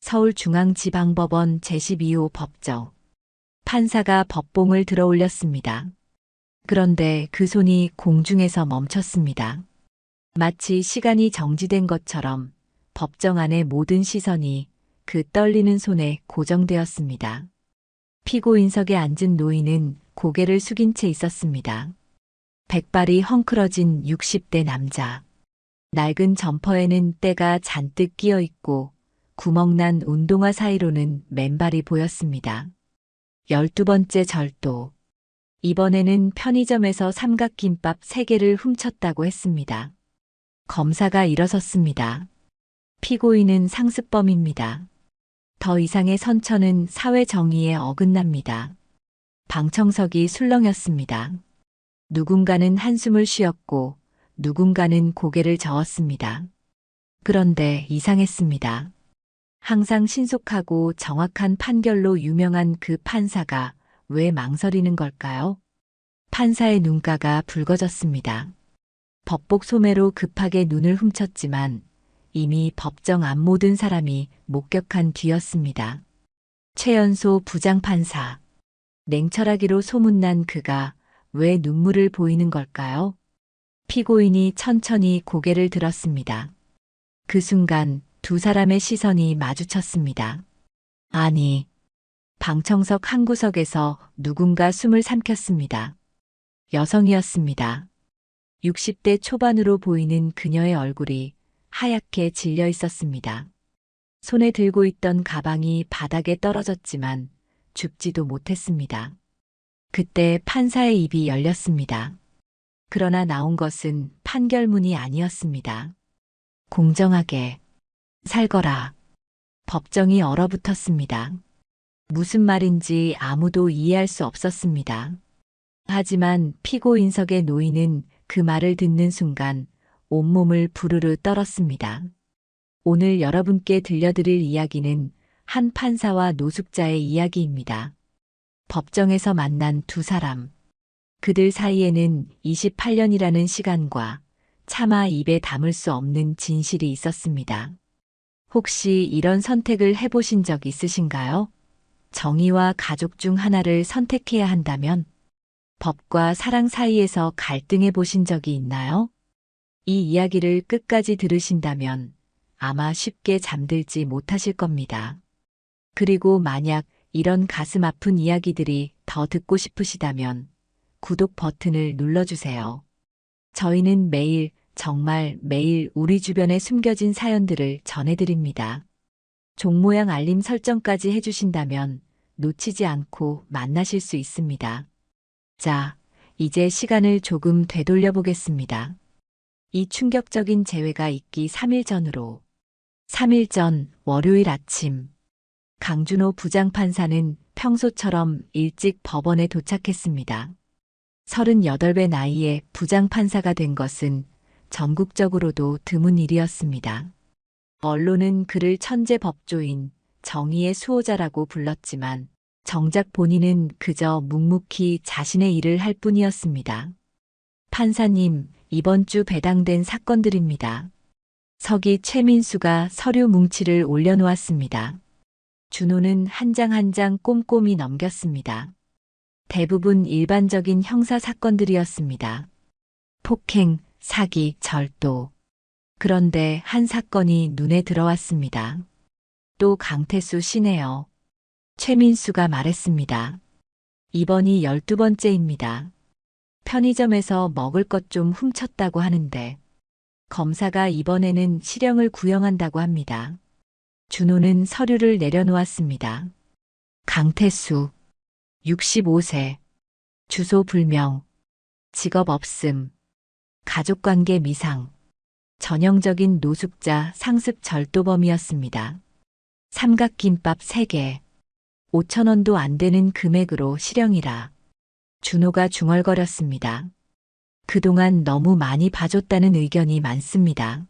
서울중앙지방법원 제12호 법정. 판사가 법봉을 들어 올렸습니다. 그런데 그 손이 공중에서 멈췄습니다. 마치 시간이 정지된 것처럼 법정 안의 모든 시선이 그 떨리는 손에 고정되었습니다. 피고인석에 앉은 노인은 고개를 숙인 채 있었습니다. 백발이 헝클어진 60대 남자. 낡은 점퍼에는 때가 잔뜩 끼어 있고 구멍난 운동화 사이로는 맨발이 보였습니다. 12번째 절도. 이번에는 편의점에서 삼각김밥 3개를 훔쳤다고 했습니다. 검사가 일어섰습니다. 피고인은 상습범입니다. 더 이상의 선처는 사회 정의에 어긋납니다. 방청석이 술렁였습니다. 누군가는 한숨을 쉬었고 누군가는 고개를 저었습니다. 그런데 이상했습니다. 항상 신속하고 정확한 판결로 유명한 그 판사가 왜 망설이는 걸까요? 판사의 눈가가 붉어졌습니다. 법복 소매로 급하게 눈을 훔쳤지만 이미 법정 앞 모든 사람이 목격한 뒤였습니다. 최연소 부장판사. 냉철하기로 소문난 그가 왜 눈물을 보이는 걸까요? 피고인이 천천히 고개를 들었습니다. 그 순간 두 사람의 시선이 마주쳤습니다. 아니, 방청석 한 구석에서 누군가 숨을 삼켰습니다. 여성이었습니다. 60대 초반으로 보이는 그녀의 얼굴이 하얗게 질려 있었습니다. 손에 들고 있던 가방이 바닥에 떨어졌지만 줍지도 못했습니다. 그때 판사의 입이 열렸습니다. 그러나 나온 것은 판결문이 아니었습니다. 공정하게 살거라. 법정이 얼어붙었습니다. 무슨 말인지 아무도 이해할 수 없었습니다. 하지만 피고인석의 노인은 그 말을 듣는 순간 온몸을 부르르 떨었습니다. 오늘 여러분께 들려드릴 이야기는 한 판사와 노숙자의 이야기입니다. 법정에서 만난 두 사람. 그들 사이에는 28년이라는 시간과 차마 입에 담을 수 없는 진실이 있었습니다. 혹시 이런 선택을 해보신 적 있으신가요? 정의와 가족 중 하나를 선택해야 한다면 법과 사랑 사이에서 갈등해 보신 적이 있나요? 이 이야기를 끝까지 들으신다면 아마 쉽게 잠들지 못하실 겁니다. 그리고 만약 이런 가슴 아픈 이야기들이 더 듣고 싶으시다면 구독 버튼을 눌러주세요. 저희는 매일, 정말 매일 우리 주변에 숨겨진 사연들을 전해드립니다. 종 모양 알림 설정까지 해주신다면 놓치지 않고 만나실 수 있습니다. 자, 이제 시간을 조금 되돌려 보겠습니다. 이 충격적인 재회가 있기 3일 전으로. 3일 전 월요일 아침. 강준호 부장판사는 평소처럼 일찍 법원에 도착했습니다. 38배 나이에 부장판사가 된 것은 전국적으로도 드문 일이었습니다. 언론은 그를 천재 법조인, 정의의 수호자라고 불렀지만 정작 본인은 그저 묵묵히 자신의 일을 할 뿐이었습니다. 판사님, 이번 주 배당된 사건들입니다. 서기 최민수가 서류 뭉치를 올려놓았습니다. 준호는 한 장 한 장 꼼꼼히 넘겼습니다. 대부분 일반적인 형사 사건들이었습니다. 폭행, 사기, 절도. 그런데 한 사건이 눈에 들어왔습니다. 또 강태수 씨네요. 최민수가 말했습니다. 이번이 12번째입니다. 편의점에서 먹을 것 좀 훔쳤다고 하는데 검사가 이번에는 실형을 구형한다고 합니다. 준호는 서류를 내려놓았습니다. 강태수, 65세, 주소 불명, 직업 없음, 가족관계 미상, 전형적인 노숙자 상습 절도범이었습니다. 삼각김밥 3개, 5,000원도 안 되는 금액으로 실형이라. 준호가 중얼거렸습니다. 그동안 너무 많이 봐줬다는 의견이 많습니다.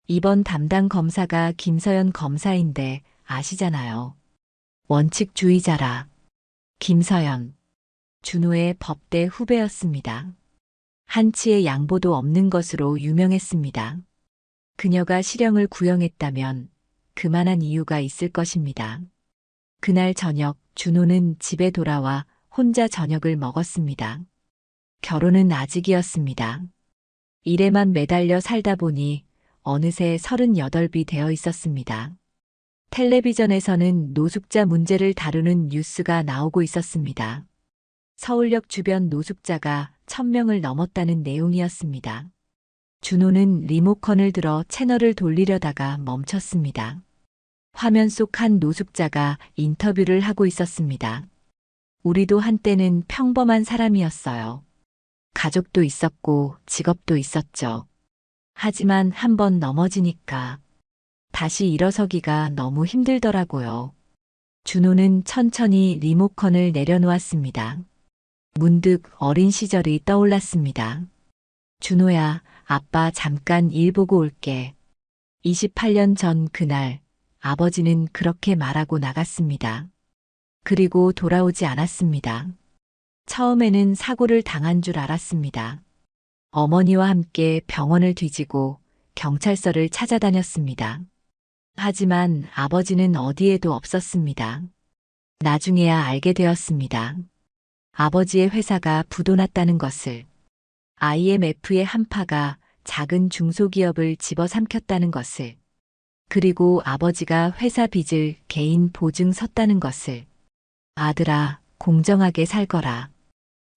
이번 담당 검사가 김서연 검사인데 아시잖아요. 원칙주의자라. 김서연, 준호의 법대 후배였습니다. 한치의 양보도 없는 것으로 유명했습니다. 그녀가 실형을 구형했다면 그만한 이유가 있을 것입니다. 그날 저녁 준호는 집에 돌아와 혼자 저녁을 먹었습니다. 결혼은 아직이었습니다. 일에만 매달려 살다 보니 어느새 38이 되어 있었습니다. 텔레비전에서는 노숙자 문제를 다루는 뉴스가 나오고 있었습니다. 서울역 주변 노숙자가 1000명을 넘었다는 내용이었습니다. 준호는 리모컨을 들어 채널을 돌리려다가 멈췄습니다. 화면 속 한 노숙자가 인터뷰를 하고 있었습니다. 우리도 한때는 평범한 사람이었어요. 가족도 있었고 직업도 있었죠. 하지만 한번 넘어지니까 다시 일어서기가 너무 힘들더라고요. 준호는 천천히 리모컨을 내려놓았습니다. 문득 어린 시절이 떠올랐습니다. 준호야, 아빠 잠깐 일 보고 올게. 28년 전 그날 아버지는 그렇게 말하고 나갔습니다. 그리고 돌아오지 않았습니다. 처음에는 사고를 당한 줄 알았습니다. 어머니와 함께 병원을 뒤지고 경찰서를 찾아다녔습니다. 하지만 아버지는 어디에도 없었습니다. 나중에야 알게 되었습니다. 아버지의 회사가 부도났다는 것을, IMF의 한파가 작은 중소기업을 집어삼켰다는 것을, 그리고 아버지가 회사 빚을 개인 보증 섰다는 것을. 아들아, 공정하게 살거라.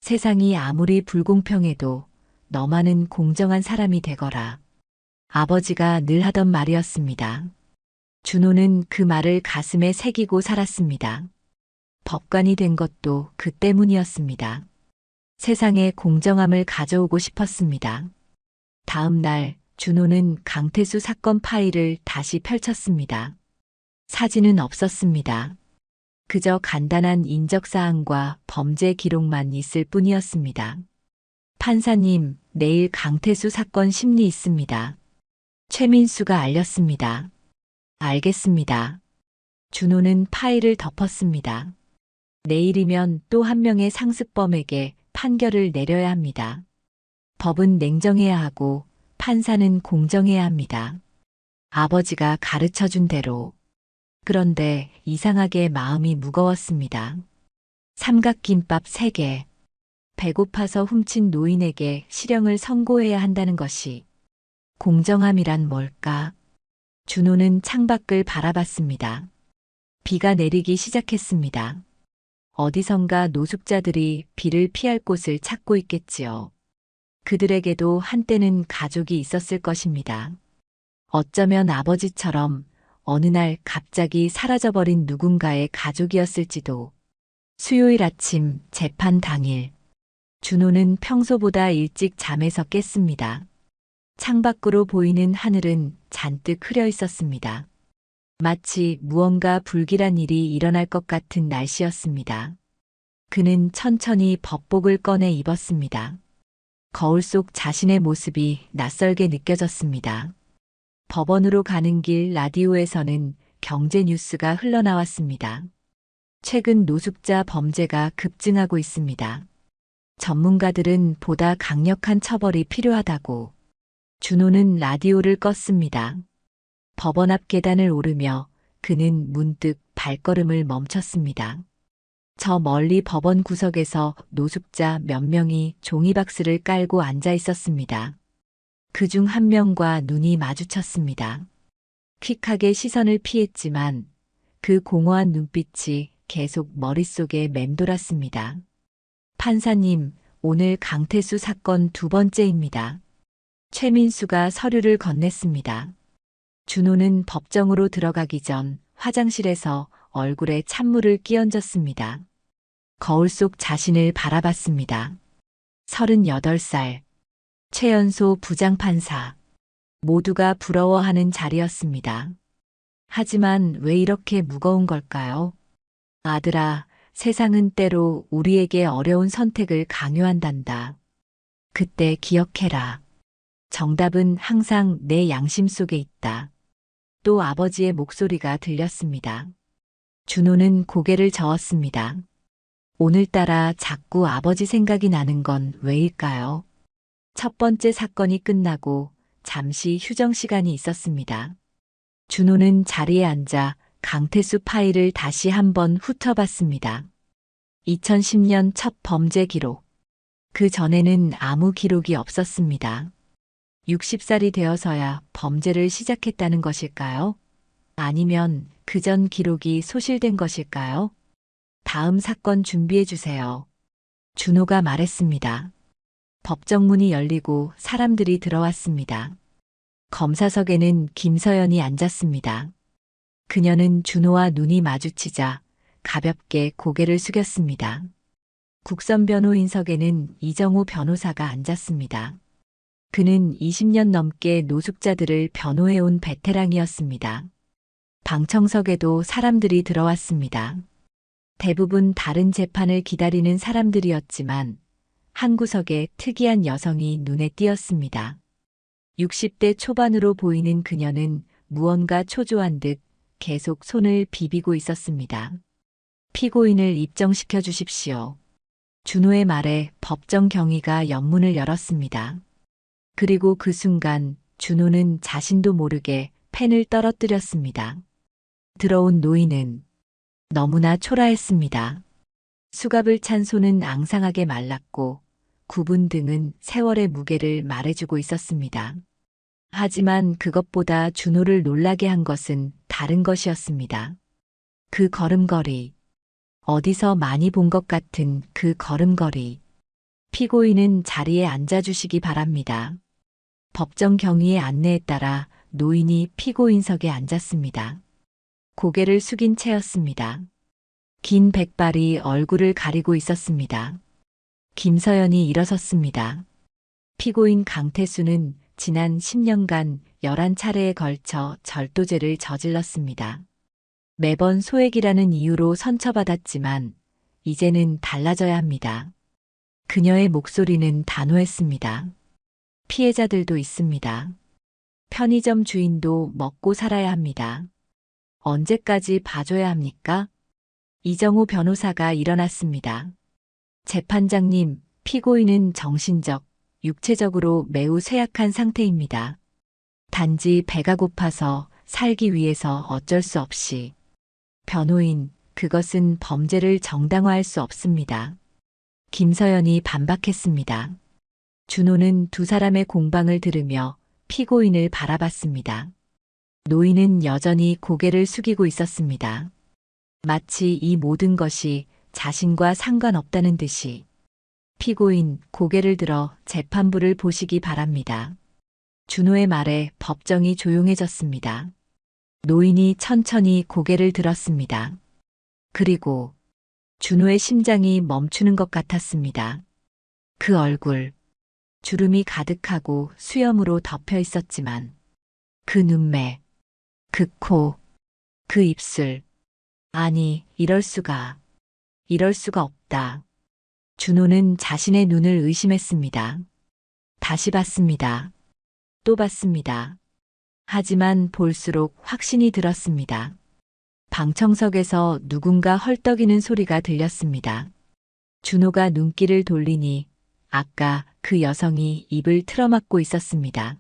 세상이 아무리 불공평해도 너만은 공정한 사람이 되거라. 아버지가 늘 하던 말이었습니다. 준호는 그 말을 가슴에 새기고 살았습니다. 법관이 된 것도 그 때문이었습니다. 세상에 공정함을 가져오고 싶었습니다. 다음 날 준호는 강태수 사건 파일을 다시 펼쳤습니다. 사진은 없었습니다. 그저 간단한 인적사항과 범죄 기록만 있을 뿐이었습니다. 판사님, 내일 강태수 사건 심리 있습니다. 최민수가 알렸습니다. 알겠습니다. 준호는 파일을 덮었습니다. 내일이면 또 한 명의 상습범에게 판결을 내려야 합니다. 법은 냉정해야 하고 판사는 공정해야 합니다. 아버지가 가르쳐준 대로. 그런데 이상하게 마음이 무거웠습니다. 삼각김밥 3개. 배고파서 훔친 노인에게 실형을 선고해야 한다는 것이 공정함이란 뭘까? 준호는 창밖을 바라봤습니다. 비가 내리기 시작했습니다. 어디선가 노숙자들이 비를 피할 곳을 찾고 있겠지요. 그들에게도 한때는 가족이 있었을 것입니다. 어쩌면 아버지처럼 어느 날 갑자기 사라져버린 누군가의 가족이었을지도. 수요일 아침 재판 당일. 준호는 평소보다 일찍 잠에서 깼습니다. 창밖으로 보이는 하늘은 잔뜩 흐려 있었습니다. 마치 무언가 불길한 일이 일어날 것 같은 날씨였습니다. 그는 천천히 법복을 꺼내 입었습니다. 거울 속 자신의 모습이 낯설게 느껴졌습니다. 법원으로 가는 길 라디오에서는 경제 뉴스가 흘러나왔습니다. 최근 노숙자 범죄가 급증하고 있습니다. 전문가들은 보다 강력한 처벌이 필요하다고. 준호는 라디오를 껐습니다. 법원 앞 계단을 오르며 그는 문득 발걸음을 멈췄습니다. 저 멀리 법원 구석에서 노숙자 몇 명이 종이박스를 깔고 앉아 있었습니다. 그중 한 명과 눈이 마주쳤습니다. 퀵하게 시선을 피했지만 그 공허한 눈빛이 계속 머릿속에 맴돌았습니다. 판사님, 오늘 강태수 사건 2번째입니다. 최민수가 서류를 건넸습니다. 준호는 법정으로 들어가기 전 화장실에서 얼굴에 찬물을 끼얹었습니다. 거울 속 자신을 바라봤습니다. 38살. 최연소 부장판사. 모두가 부러워하는 자리였습니다. 하지만 왜 이렇게 무거운 걸까요? 아들아, 세상은 때로 우리에게 어려운 선택을 강요한단다. 그때 기억해라. 정답은 항상 내 양심 속에 있다. 또 아버지의 목소리가 들렸습니다. 준호는 고개를 저었습니다. 오늘따라 자꾸 아버지 생각이 나는 건 왜일까요? 첫 번째 사건이 끝나고 잠시 휴정 시간이 있었습니다. 준호는 자리에 앉아 강태수 파일을 다시 한번 훑어봤습니다. 2010년 첫 범죄 기록. 그 전에는 아무 기록이 없었습니다. 60살이 되어서야 범죄를 시작했다는 것일까요? 아니면 그전 기록이 소실된 것일까요? 다음 사건 준비해 주세요. 준호가 말했습니다. 법정문이 열리고 사람들이 들어왔습니다. 검사석에는 김서연이 앉았습니다. 그녀는 준호와 눈이 마주치자 가볍게 고개를 숙였습니다. 국선 변호인석에는 이정호 변호사가 앉았습니다. 그는 20년 넘게 노숙자들을 변호해온 베테랑이었습니다. 방청석에도 사람들이 들어왔습니다. 대부분 다른 재판을 기다리는 사람들이었지만 한 구석에 특이한 여성이 눈에 띄었습니다. 60대 초반으로 보이는 그녀는 무언가 초조한 듯 계속 손을 비비고 있었습니다. 피고인을 입정시켜 주십시오. 준호의 말에 법정 경위가 연문을 열었습니다. 그리고 그 순간 준호는 자신도 모르게 펜을 떨어뜨렸습니다. 들어온 노인은 너무나 초라했습니다. 수갑을 찬 손은 앙상하게 말랐고 굽은 등은 세월의 무게를 말해주고 있었습니다. 하지만 그것보다 준호를 놀라게 한 것은 다른 것이었습니다. 그 걸음걸이. 어디서 많이 본 것 같은 그 걸음걸이. 피고인은 자리에 앉아주시기 바랍니다. 법정 경위의 안내에 따라 노인이 피고인석에 앉았습니다. 고개를 숙인 채였습니다. 긴 백발이 얼굴을 가리고 있었습니다. 김서연이 일어섰습니다. 피고인 강태수는 지난 10년간 11차례에 걸쳐 절도죄를 저질렀습니다. 매번 소액이라는 이유로 선처받았지만 이제는 달라져야 합니다. 그녀의 목소리는 단호했습니다. 피해자들도 있습니다. 편의점 주인도 먹고 살아야 합니다. 언제까지 봐줘야 합니까? 이정호 변호사가 일어났습니다. 재판장님, 피고인은 정신적, 육체적으로 매우 쇠약한 상태입니다. 단지 배가 고파서 살기 위해서 어쩔 수 없이. 변호인, 그것은 범죄를 정당화할 수 없습니다. 김서연이 반박했습니다. 준호는 두 사람의 공방을 들으며 피고인을 바라봤습니다. 노인은 여전히 고개를 숙이고 있었습니다. 마치 이 모든 것이 자신과 상관없다는 듯이. 피고인, 고개를 들어 재판부를 보시기 바랍니다. 준호의 말에 법정이 조용해졌습니다. 노인이 천천히 고개를 들었습니다. 그리고 준호의 심장이 멈추는 것 같았습니다. 그 얼굴, 주름이 가득하고 수염으로 덮여 있었지만 그 눈매, 그 코, 그 입술. 아니, 이럴 수가 없다. 준호는 자신의 눈을 의심했습니다. 다시 봤습니다. 또 봤습니다. 하지만 볼수록 확신이 들었습니다. 방청석에서 누군가 헐떡이는 소리가 들렸습니다. 준호가 눈길을 돌리니 아까 그 여성이 입을 틀어막고 있었습니다.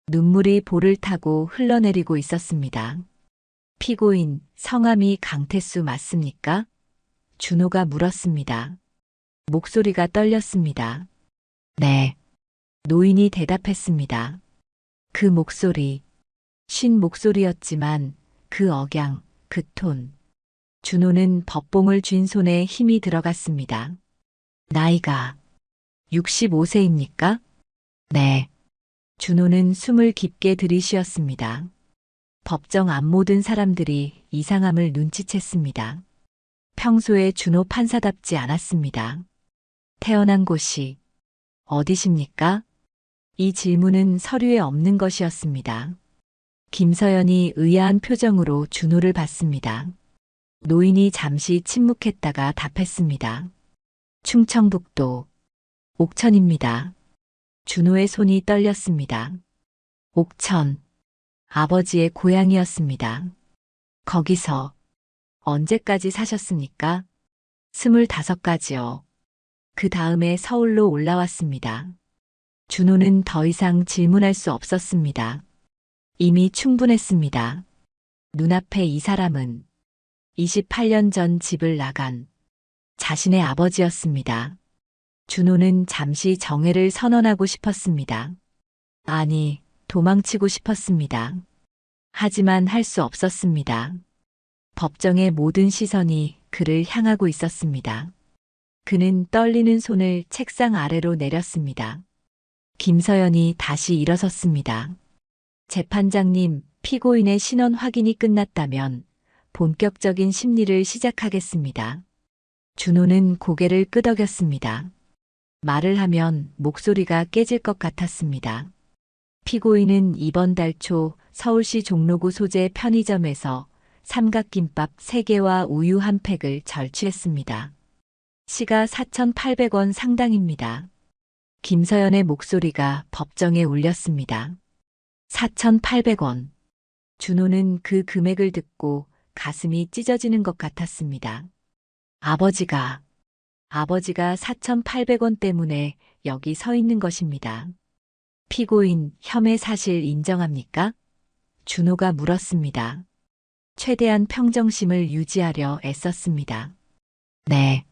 눈물이 볼을 타고 흘러내리고 있었습니다. 피고인, 성함이 강태수 맞습니까? 준호가 물었습니다. 목소리가 떨렸습니다. 네. 노인이 대답했습니다. 그 목소리, 쉰 목소리였지만 그 억양, 그 톤. 준호는 법봉을 쥔 손에 힘이 들어갔습니다. 나이가 65세입니까? 네. 준호는 숨을 깊게 들이쉬었습니다. 법정 앞 모든 사람들이 이상함을 눈치챘습니다. 평소에 준호 판사답지 않았습니다. 태어난 곳이 어디십니까? 이 질문은 서류에 없는 것이었습니다. 김서연이 의아한 표정으로 준호를 봤습니다. 노인이 잠시 침묵했다가 답했습니다. 충청북도 옥천입니다. 준호의 손이 떨렸습니다. 옥천, 아버지의 고향이었습니다. 거기서 언제까지 사셨습니까? 25가지요. 그 다음에 서울로 올라왔습니다. 준호는 더 이상 질문할 수 없었습니다. 이미 충분했습니다. 눈앞에 이 사람은 28년 전 집을 나간 자신의 아버지였습니다. 준호는 잠시 정회를 선언하고 싶었습니다. 아니, 도망치고 싶었습니다. 하지만 할 수 없었습니다. 법정의 모든 시선이 그를 향하고 있었습니다. 그는 떨리는 손을 책상 아래로 내렸습니다. 김서연이 다시 일어섰습니다. 재판장님, 피고인의 신원 확인이 끝났다면 본격적인 심리를 시작하겠습니다. 준호는 고개를 끄덕였습니다. 말을 하면 목소리가 깨질 것 같았습니다. 피고인은 이번 달 초 서울시 종로구 소재 편의점에서 삼각김밥 3개와 우유 1팩을 절취했습니다. 시가 4,800원 상당입니다. 김서연의 목소리가 법정에 울렸습니다. 4,800원. 준호는 그 금액을 듣고 가슴이 찢어지는 것 같았습니다. 아버지가 4,800원 때문에 여기 서 있는 것입니다. 피고인, 혐의 사실 인정합니까? 준호가 물었습니다. 최대한 평정심을 유지하려 애썼습니다. 네,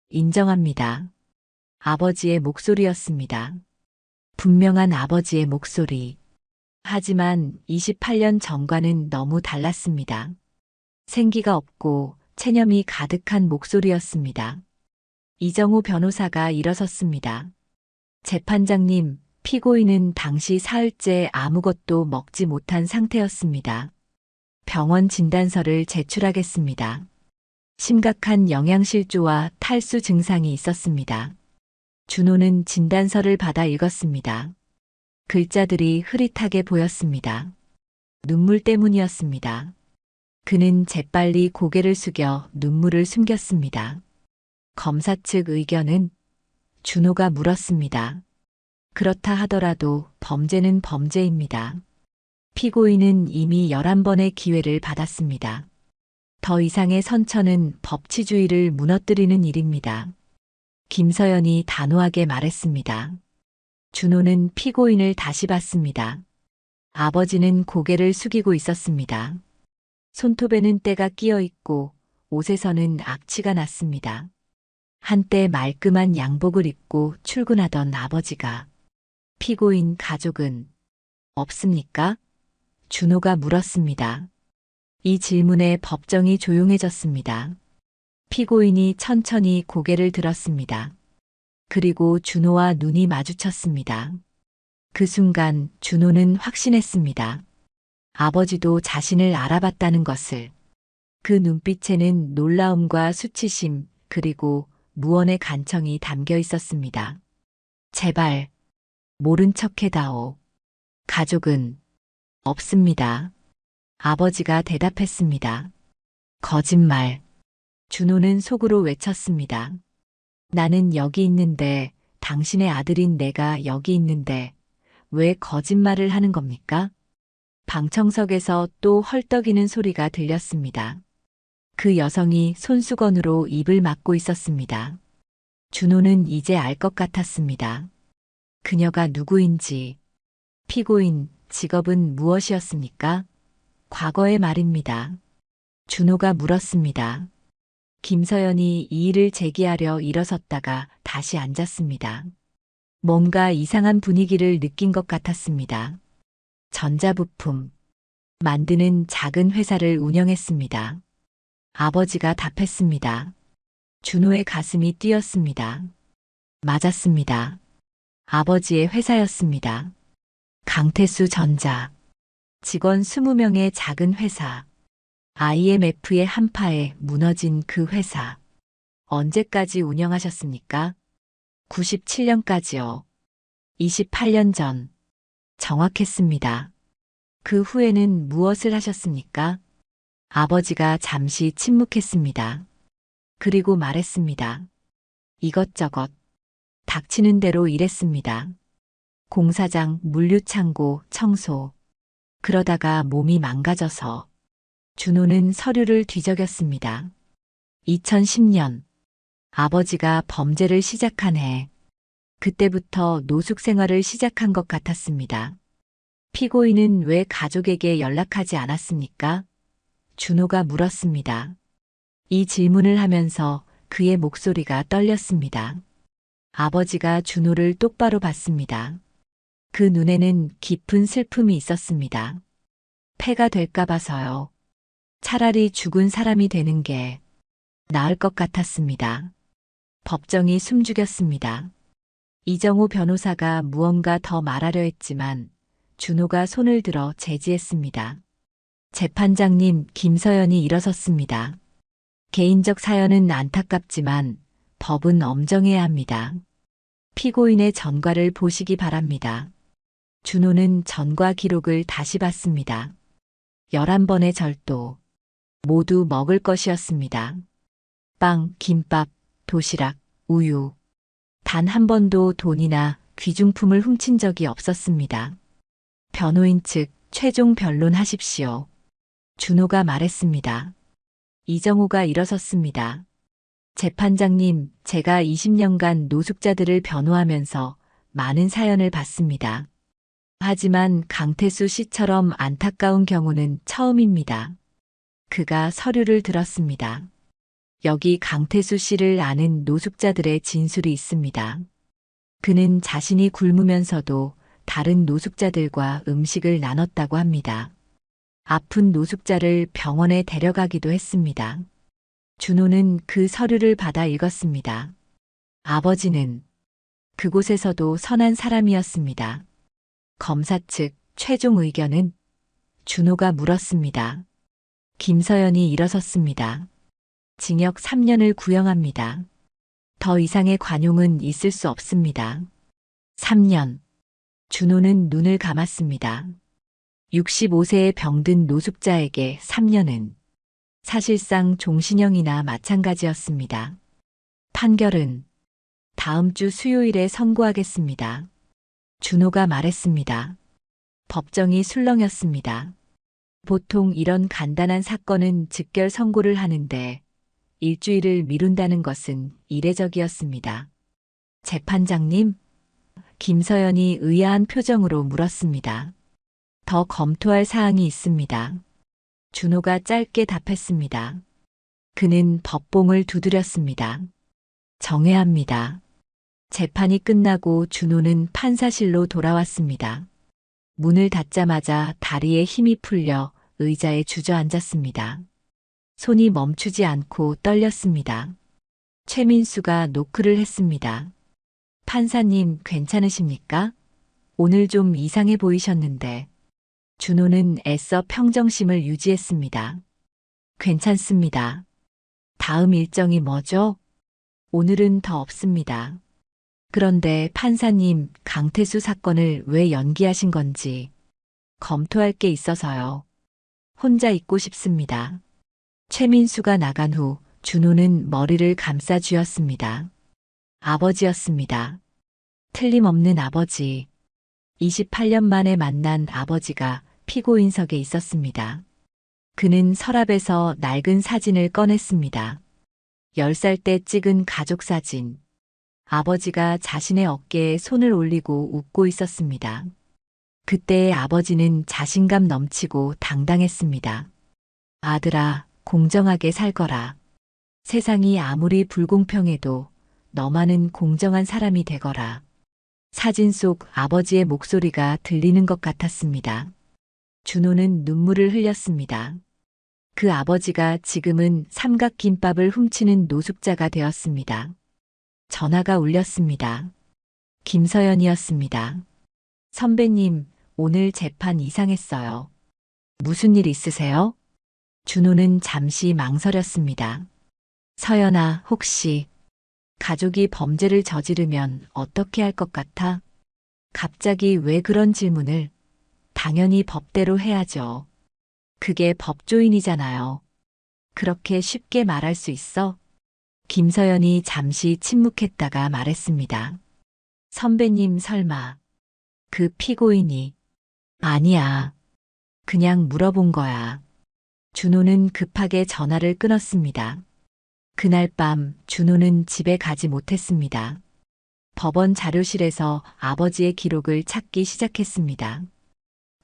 인정합니다. 아버지의 목소리였습니다. 분명한 아버지의 목소리. 하지만 28년 전과는 너무 달랐습니다. 생기가 없고 체념이 가득한 목소리였습니다. 이정우 변호사가 일어섰습니다. 재판장님, 피고인은 당시 사흘째 아무것도 먹지 못한 상태였습니다. 병원 진단서를 제출하겠습니다. 심각한 영양실조와 탈수 증상이 있었습니다. 준호는 진단서를 받아 읽었습니다. 글자들이 흐릿하게 보였습니다. 눈물 때문이었습니다. 그는 재빨리 고개를 숙여 눈물을 숨겼습니다. 검사 측 의견은? 준호가 물었습니다. 그렇다 하더라도 범죄는 범죄입니다. 피고인은 이미 11번의 기회를 받았습니다. 더 이상의 선처는 법치주의를 무너뜨리는 일입니다. 김서연이 단호하게 말했습니다. 준호는 피고인을 다시 봤습니다. 아버지는 고개를 숙이고 있었습니다. 손톱에는 때가 끼어 있고 옷에서는 악취가 났습니다. 한때 말끔한 양복을 입고 출근하던 아버지가. 피고인 가족은 없습니까? 준호가 물었습니다. 이 질문에 법정이 조용해졌습니다. 피고인이 천천히 고개를 들었습니다. 그리고 준호와 눈이 마주쳤습니다. 그 순간 준호는 확신했습니다. 아버지도 자신을 알아봤다는 것을. 그 눈빛에는 놀라움과 수치심 그리고 무언의 간청이 담겨 있었습니다. 제발 모른 척 해다오. 가족은 없습니다. 아버지가 대답했습니다. 거짓말. 준호는 속으로 외쳤습니다. 나는 여기 있는데, 당신의 아들인 내가 여기 있는데 왜 거짓말을 하는 겁니까? 방청석에서 또 헐떡이는 소리가 들렸습니다. 그 여성이 손수건으로 입을 막고 있었습니다. 준호는 이제 알 것 같았습니다. 그녀가 누구인지. 피고인, 직업은 무엇이었습니까? 과거의 말입니다. 준호가 물었습니다. 김서연이 이의를 제기하려 일어섰다가 다시 앉았습니다. 뭔가 이상한 분위기를 느낀 것 같았습니다. 전자부품 만드는 작은 회사를 운영했습니다. 아버지가 답했습니다. 준호의 가슴이 뛰었습니다. 맞았습니다. 아버지의 회사였습니다. 강태수 전자. 직원 20명의 작은 회사. IMF의 한파에 무너진 그 회사. 언제까지 운영하셨습니까? 97년까지요. 28년 전. 정확했습니다. 그 후에는 무엇을 하셨습니까? 아버지가 잠시 침묵했습니다. 그리고 말했습니다. 이것저것. 닥치는 대로 일했습니다. 공사장, 물류창고, 청소. 그러다가 몸이 망가져서. 준호는 서류를 뒤적였습니다. 2010년. 아버지가 범죄를 시작한 해. 그때부터 노숙 생활을 시작한 것 같았습니다. 피고인은 왜 가족에게 연락하지 않았습니까? 준호가 물었습니다. 이 질문을 하면서 그의 목소리가 떨렸습니다. 아버지가 준호를 똑바로 봤습니다. 그 눈에는 깊은 슬픔이 있었습니다. 폐가 될까 봐서요. 차라리 죽은 사람이 되는 게 나을 것 같았습니다. 법정이 숨죽였습니다. 이정호 변호사가 무언가 더 말하려 했지만 준호가 손을 들어 제지했습니다. 재판장님, 김서연이 일어섰습니다. 개인적 사연은 안타깝지만 법은 엄정해야 합니다. 피고인의 전과를 보시기 바랍니다. 준호는 전과 기록을 다시 봤습니다. 11번의 절도. 모두 먹을 것이었습니다. 빵, 김밥, 도시락, 우유. 단 한 번도 돈이나 귀중품을 훔친 적이 없었습니다. 변호인 측 최종 변론하십시오. 준호가 말했습니다. 이정호가 일어섰습니다. 재판장님, 제가 20년간 노숙자들을 변호하면서 많은 사연을 봤습니다. 하지만 강태수 씨처럼 안타까운 경우는 처음입니다. 그가 서류를 들었습니다. 여기 강태수 씨를 아는 노숙자들의 진술이 있습니다. 그는 자신이 굶으면서도 다른 노숙자들과 음식을 나눴다고 합니다. 아픈 노숙자를 병원에 데려가기도 했습니다. 준호는 그 서류를 받아 읽었습니다. 아버지는 그곳에서도 선한 사람이었습니다. 검사 측 최종 의견은? 준호가 물었습니다. 김서연이 일어섰습니다. 징역 3년을 구형합니다. 더 이상의 관용은 있을 수 없습니다. 3년. 준호는 눈을 감았습니다. 65세에 병든 노숙자에게 3년은 사실상 종신형이나 마찬가지였습니다. 판결은 다음 주 수요일에 선고하겠습니다. 준호가 말했습니다. 법정이 술렁였습니다. 보통 이런 간단한 사건은 즉결 선고를 하는데 일주일을 미룬다는 것은 이례적이었습니다. 재판장님, 김서연이 의아한 표정으로 물었습니다. 더 검토할 사항이 있습니다. 준호가 짧게 답했습니다. 그는 법봉을 두드렸습니다. 정해야 합니다. 재판이 끝나고 준호는 판사실로 돌아왔습니다. 문을 닫자마자 다리에 힘이 풀려 의자에 주저앉았습니다. 손이 멈추지 않고 떨렸습니다. 최민수가 노크를 했습니다. 판사님, 괜찮으십니까? 오늘 좀 이상해 보이셨는데. 준호는 애써 평정심을 유지했습니다. 괜찮습니다. 다음 일정이 뭐죠? 오늘은 더 없습니다. 그런데 판사님, 강태수 사건을 왜 연기하신 건지 검토할 게 있어서요. 혼자 있고 싶습니다. 최민수가 나간 후 준호는 머리를 감싸 쥐었습니다. 아버지였습니다. 틀림없는 아버지. 28년 만에 만난 아버지가 피고인석에 있었습니다. 그는 서랍에서 낡은 사진을 꺼냈습니다. 10살 때 찍은 가족 사진. 아버지가 자신의 어깨에 손을 올리고 웃고 있었습니다. 그때의 아버지는 자신감 넘치고 당당했습니다. 아들아, 공정하게 살거라. 세상이 아무리 불공평해도 너만은 공정한 사람이 되거라. 사진 속 아버지의 목소리가 들리는 것 같았습니다. 준호는 눈물을 흘렸습니다. 그 아버지가 지금은 삼각김밥을 훔치는 노숙자가 되었습니다. 전화가 울렸습니다. 김서연이었습니다. 선배님, 오늘 재판 이상했어요. 무슨 일 있으세요? 준호는 잠시 망설였습니다. 서연아, 혹시 가족이 범죄를 저지르면 어떻게 할 것 같아? 갑자기 왜 그런 질문을? 당연히 법대로 해야죠. 그게 법조인이잖아요. 그렇게 쉽게 말할 수 있어? 김서연이 잠시 침묵했다가 말했습니다. 선배님 설마 그 피고인이? 아니야. 그냥 물어본 거야. 준호는 급하게 전화를 끊었습니다. 그날 밤 준호는 집에 가지 못했습니다. 법원 자료실에서 아버지의 기록을 찾기 시작했습니다.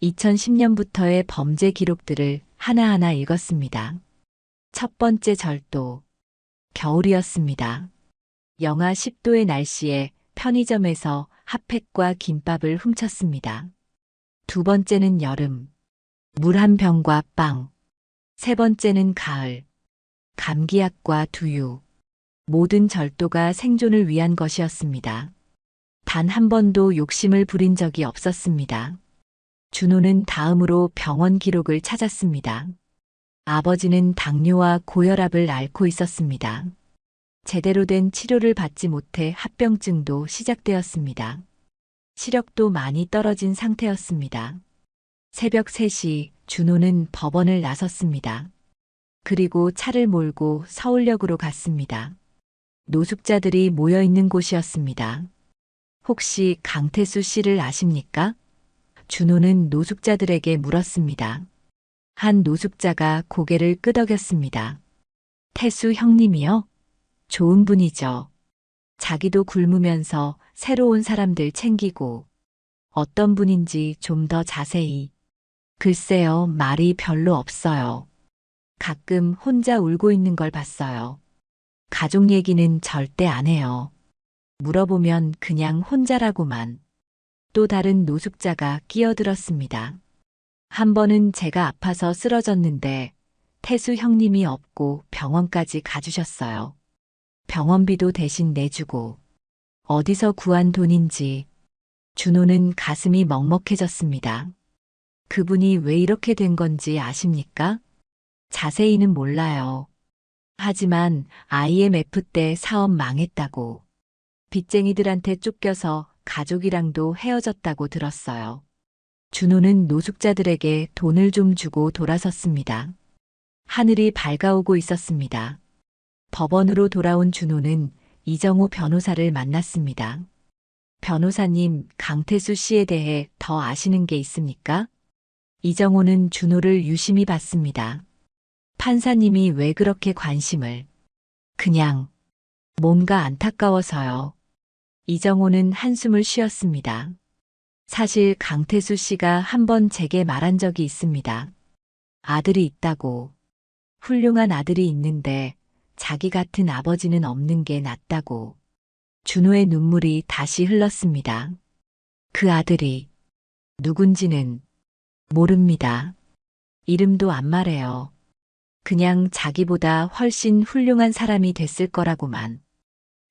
2010년부터의 범죄 기록들을 하나하나 읽었습니다. 첫 번째 절도. 겨울이었습니다. 영하 10도의 날씨에 편의점에서 핫팩과 김밥을 훔쳤습니다. 두 번째는 여름. 물 한 병과 빵. 세 번째는 가을. 감기약과 두유. 모든 절도가 생존을 위한 것이었습니다. 단 한 번도 욕심을 부린 적이 없었습니다. 준호는 다음으로 병원 기록을 찾았습니다. 아버지는 당뇨와 고혈압을 앓고 있었습니다. 제대로 된 치료를 받지 못해 합병증도 시작되었습니다. 시력도 많이 떨어진 상태였습니다. 새벽 3시 준호는 법원을 나섰습니다. 그리고 차를 몰고 서울역으로 갔습니다. 노숙자들이 모여 있는 곳이었습니다. 혹시 강태수 씨를 아십니까? 준호는 노숙자들에게 물었습니다. 한 노숙자가 고개를 끄덕였습니다. 태수 형님이요? 좋은 분이죠. 자기도 굶으면서 새로운 사람들 챙기고 어떤 분인지 좀 더 자세히. 글쎄요, 말이 별로 없어요. 가끔 혼자 울고 있는 걸 봤어요. 가족 얘기는 절대 안 해요. 물어보면 그냥 혼자라고만. 또 다른 노숙자가 끼어들었습니다. 한 번은 제가 아파서 쓰러졌는데 태수 형님이 없고 병원까지 가주셨어요. 병원비도 대신 내주고. 어디서 구한 돈인지. 준호는 가슴이 먹먹해졌습니다. 그분이 왜 이렇게 된 건지 아십니까? 자세히는 몰라요. 하지만 IMF 때 사업 망했다고. 빚쟁이들한테 쫓겨서 가족이랑도 헤어졌다고 들었어요. 준호는 노숙자들에게 돈을 좀 주고 돌아섰습니다. 하늘이 밝아오고 있었습니다. 법원으로 돌아온 준호는 이정호 변호사를 만났습니다. 변호사님, 강태수 씨에 대해 더 아시는 게 있습니까? 이정호는 준호를 유심히 봤습니다. 판사님이 왜 그렇게 관심을? 그냥 뭔가 안타까워서요. 이정호는 한숨을 쉬었습니다. 사실 강태수 씨가 한 번 제게 말한 적이 있습니다. 아들이 있다고. 훌륭한 아들이 있는데 자기 같은 아버지는 없는 게 낫다고. 준호의 눈물이 다시 흘렀습니다. 그 아들이 누군지는 모릅니다. 이름도 안 말해요. 그냥 자기보다 훨씬 훌륭한 사람이 됐을 거라고만.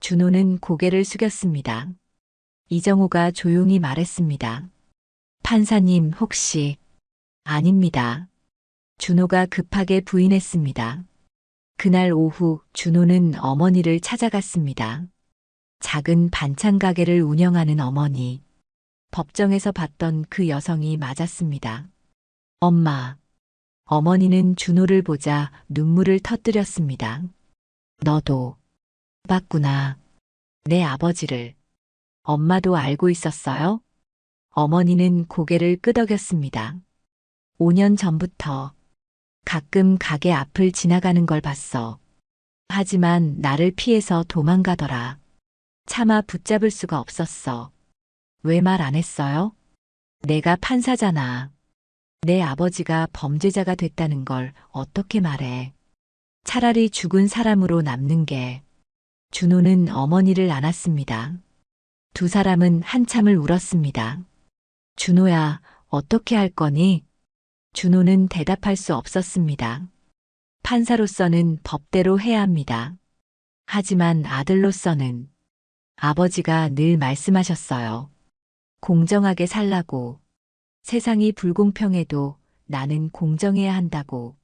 준호는 고개를 숙였습니다. 이정호가 조용히 말했습니다. 판사님 혹시... 아닙니다. 준호가 급하게 부인했습니다. 그날 오후 준호는 어머니를 찾아갔습니다. 작은 반찬 가게를 운영하는 어머니. 법정에서 봤던 그 여성이 맞았습니다. 엄마. 어머니는 준호를 보자 눈물을 터뜨렸습니다. 너도 봤구나. 내 아버지를. 엄마도 알고 있었어요? 어머니는 고개를 끄덕였습니다. 5년 전부터 가끔 가게 앞을 지나가는 걸 봤어. 하지만 나를 피해서 도망가더라. 차마 붙잡을 수가 없었어. 왜 말 안 했어요? 내가 판사잖아. 내 아버지가 범죄자가 됐다는 걸 어떻게 말해. 차라리 죽은 사람으로 남는 게. 준호는 어머니를 안았습니다. 두 사람은 한참을 울었습니다. 준호야, 어떻게 할 거니? 준호는 대답할 수 없었습니다. 판사로서는 법대로 해야 합니다. 하지만 아들로서는 아버지가 늘 말씀하셨어요. 공정하게 살라고. 세상이 불공평해도 나는 공정해야 한다고.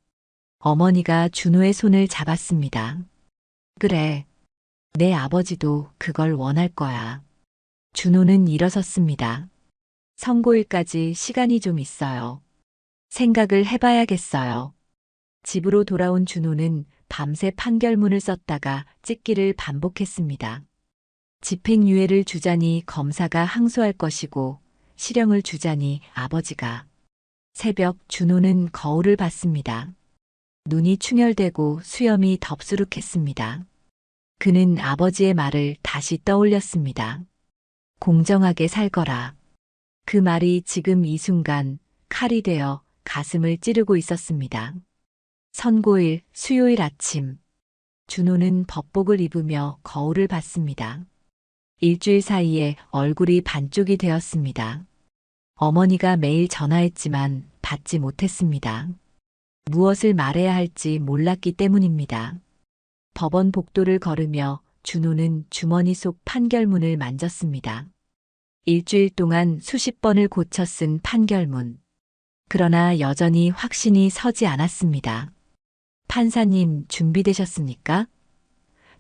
어머니가 준호의 손을 잡았습니다. 그래. 내 아버지도 그걸 원할 거야. 준호는 일어섰습니다. 선고일까지 시간이 좀 있어요. 생각을 해봐야겠어요. 집으로 돌아온 준호는 밤새 판결문을 썼다가 찍기를 반복했습니다. 집행유예를 주자니 검사가 항소할 것이고 실형을 주자니 아버지가. 새벽 준호는 거울을 봤습니다. 눈이 충혈되고 수염이 덥수룩했습니다. 그는 아버지의 말을 다시 떠올렸습니다. 공정하게 살거라. 그 말이 지금 이 순간 칼이 되어 가슴을 찌르고 있었습니다. 선고일, 수요일 아침. 준호는 법복을 입으며 거울을 봤습니다. 일주일 사이에 얼굴이 반쪽이 되었습니다. 어머니가 매일 전화했지만 받지 못했습니다. 무엇을 말해야 할지 몰랐기 때문입니다. 법원 복도를 걸으며 준호는 주머니 속 판결문을 만졌습니다. 일주일 동안 수십 번을 고쳐 쓴 판결문. 그러나 여전히 확신이 서지 않았습니다. 판사님 준비되셨습니까?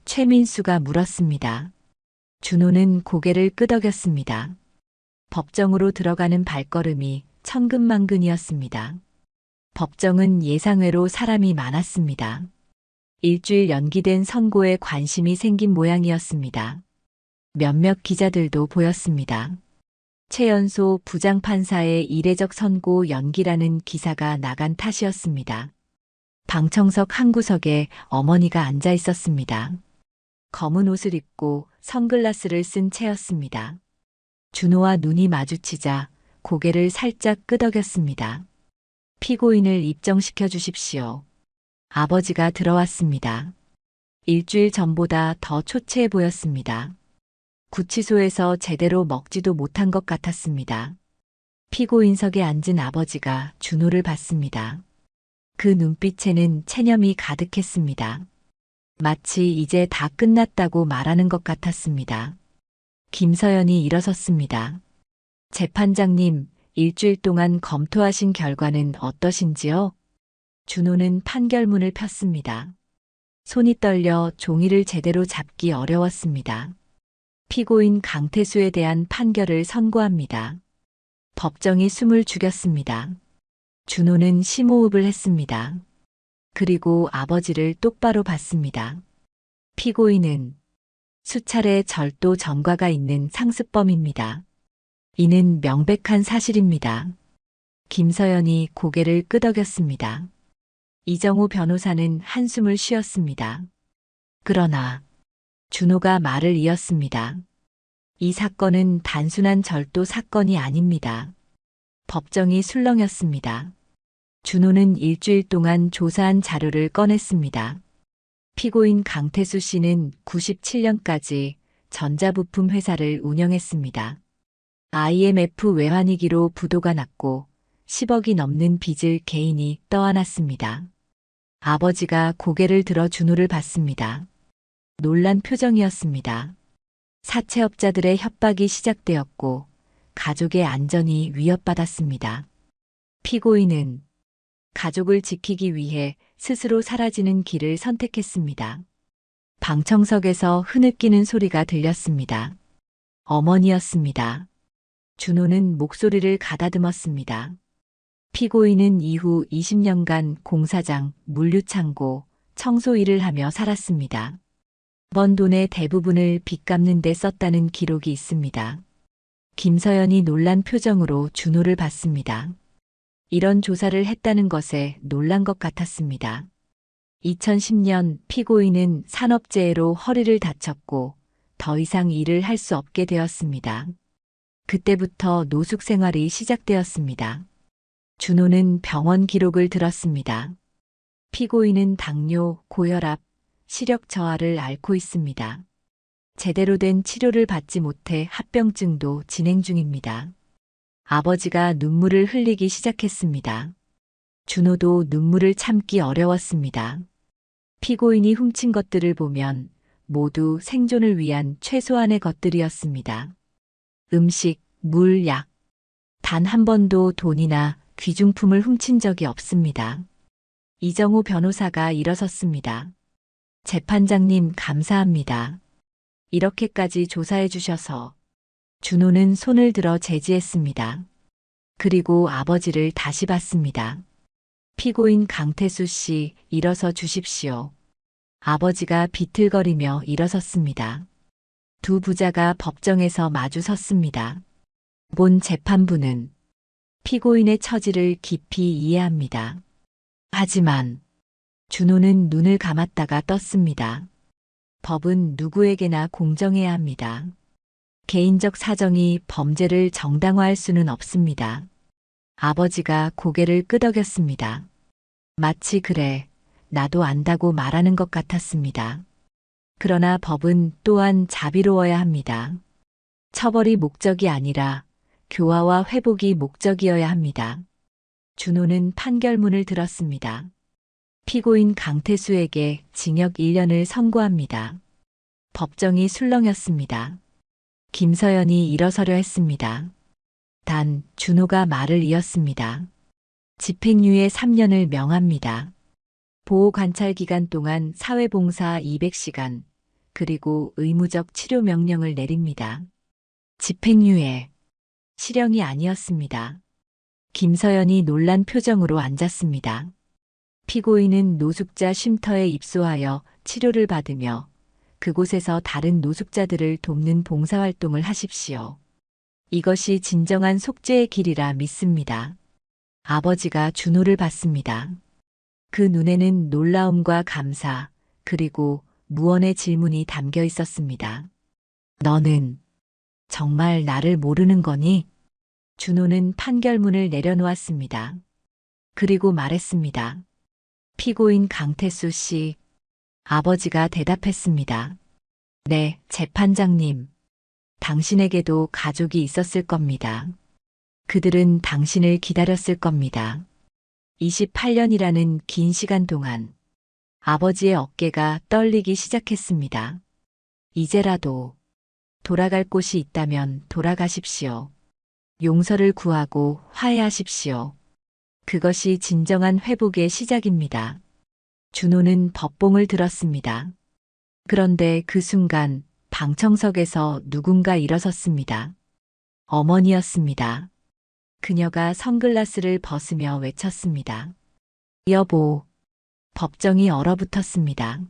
최민수가 물었습니다. 준호는 고개를 끄덕였습니다. 법정으로 들어가는 발걸음이 천근만근이었습니다. 법정은 예상외로 사람이 많았습니다. 일주일 연기된 선고에 관심이 생긴 모양이었습니다. 몇몇 기자들도 보였습니다. 최연소 부장판사의 이례적 선고 연기라는 기사가 나간 탓이었습니다. 방청석 한 구석에 어머니가 앉아 있었습니다. 검은 옷을 입고 선글라스를 쓴 채였습니다. 준호와 눈이 마주치자 고개를 살짝 끄덕였습니다. 피고인을 입정시켜 주십시오. 아버지가 들어왔습니다. 일주일 전보다 더 초췌해 보였습니다. 구치소에서 제대로 먹지도 못한 것 같았습니다. 피고인석에 앉은 아버지가 준호를 봤습니다. 그 눈빛에는 체념이 가득했습니다. 마치 이제 다 끝났다고 말하는 것 같았습니다. 김서연이 일어섰습니다. 재판장님, 일주일 동안 검토하신 결과는 어떠신지요? 준호는 판결문을 폈습니다. 손이 떨려 종이를 제대로 잡기 어려웠습니다. 피고인 강태수에 대한 판결을 선고합니다. 법정이 숨을 죽였습니다. 준호는 심호흡을 했습니다. 그리고 아버지를 똑바로 봤습니다. 피고인은 수차례 절도 전과가 있는 상습범입니다. 이는 명백한 사실입니다. 김서연이 고개를 끄덕였습니다. 이정호 변호사는 한숨을 쉬었습니다. 그러나 준호가 말을 이었습니다. 이 사건은 단순한 절도 사건이 아닙니다. 법정이 술렁였습니다. 준호는 일주일 동안 조사한 자료를 꺼냈습니다. 피고인 강태수 씨는 97년까지 전자부품 회사를 운영했습니다. IMF 외환위기로 부도가 났고 10억이 넘는 빚을 개인이 떠안았습니다. 아버지가 고개를 들어 준호를 봤습니다. 놀란 표정이었습니다. 사채업자들의 협박이 시작되었고 가족의 안전이 위협받았습니다. 피고인은 가족을 지키기 위해 스스로 사라지는 길을 선택했습니다. 방청석에서 흐느끼는 소리가 들렸습니다. 어머니였습니다. 준호는 목소리를 가다듬었습니다. 피고인은 이후 20년간 공사장, 물류창고, 청소 일을 하며 살았습니다. 번 돈의 대부분을 빚 갚는 데 썼다는 기록이 있습니다. 김서연이 놀란 표정으로 준호를 봤습니다. 이런 조사를 했다는 것에 놀란 것 같았습니다. 2010년 피고인은 산업재해로 허리를 다쳤고 더 이상 일을 할 수 없게 되었습니다. 그때부터 노숙 생활이 시작되었습니다. 준호는 병원 기록을 들었습니다. 피고인은 당뇨, 고혈압, 시력 저하를 앓고 있습니다. 제대로 된 치료를 받지 못해 합병증도 진행 중입니다. 아버지가 눈물을 흘리기 시작했습니다. 준호도 눈물을 참기 어려웠습니다. 피고인이 훔친 것들을 보면 모두 생존을 위한 최소한의 것들이었습니다. 음식, 물, 약. 단 한 번도 돈이나 귀중품을 훔친 적이 없습니다. 이정호 변호사가 일어섰습니다. 재판장님 감사합니다. 이렇게까지 조사해 주셔서. 준호는 손을 들어 제지했습니다. 그리고 아버지를 다시 봤습니다. 피고인 강태수 씨, 일어서 주십시오. 아버지가 비틀거리며 일어섰습니다. 두 부자가 법정에서 마주 섰습니다. 본 재판부는 피고인의 처지를 깊이 이해합니다. 하지만 준호는 눈을 감았다가 떴습니다. 법은 누구에게나 공정해야 합니다. 개인적 사정이 범죄를 정당화할 수는 없습니다. 아버지가 고개를 끄덕였습니다. 마치 그래, 나도 안다고 말하는 것 같았습니다. 그러나 법은 또한 자비로워야 합니다. 처벌이 목적이 아니라 교화와 회복이 목적이어야 합니다. 준호는 판결문을 들었습니다. 피고인 강태수에게 징역 1년을 선고합니다. 법정이 술렁였습니다. 김서연이 일어서려 했습니다. 단 준호가 말을 이었습니다. 집행유예 3년을 명합니다. 보호관찰 기간 동안 사회봉사 200시간, 그리고 의무적 치료 명령을 내립니다. 집행유예. 실형이 아니었습니다. 김서연이 놀란 표정으로 앉았습니다. 피고인은 노숙자 쉼터에 입소하여 치료를 받으며 그곳에서 다른 노숙자들을 돕는 봉사활동을 하십시오. 이것이 진정한 속죄의 길이라 믿습니다. 아버지가 준호를 봤습니다. 그 눈에는 놀라움과 감사, 그리고 무언의 질문이 담겨 있었습니다. 너는 정말 나를 모르는 거니? 준호는 판결문을 내려놓았습니다. 그리고 말했습니다. 피고인 강태수 씨. 아버지가 대답했습니다. 네, 재판장님. 당신에게도 가족이 있었을 겁니다. 그들은 당신을 기다렸을 겁니다. 28년이라는 긴 시간 동안 아버지의 어깨가 떨리기 시작했습니다. 이제라도 돌아갈 곳이 있다면 돌아가십시오. 용서를 구하고 화해하십시오. 그것이 진정한 회복의 시작입니다. 준호는 법봉을 들었습니다. 그런데 그 순간 방청석에서 누군가 일어섰습니다. 어머니였습니다. 그녀가 선글라스를 벗으며 외쳤습니다. 여보. 법정이 얼어붙었습니다.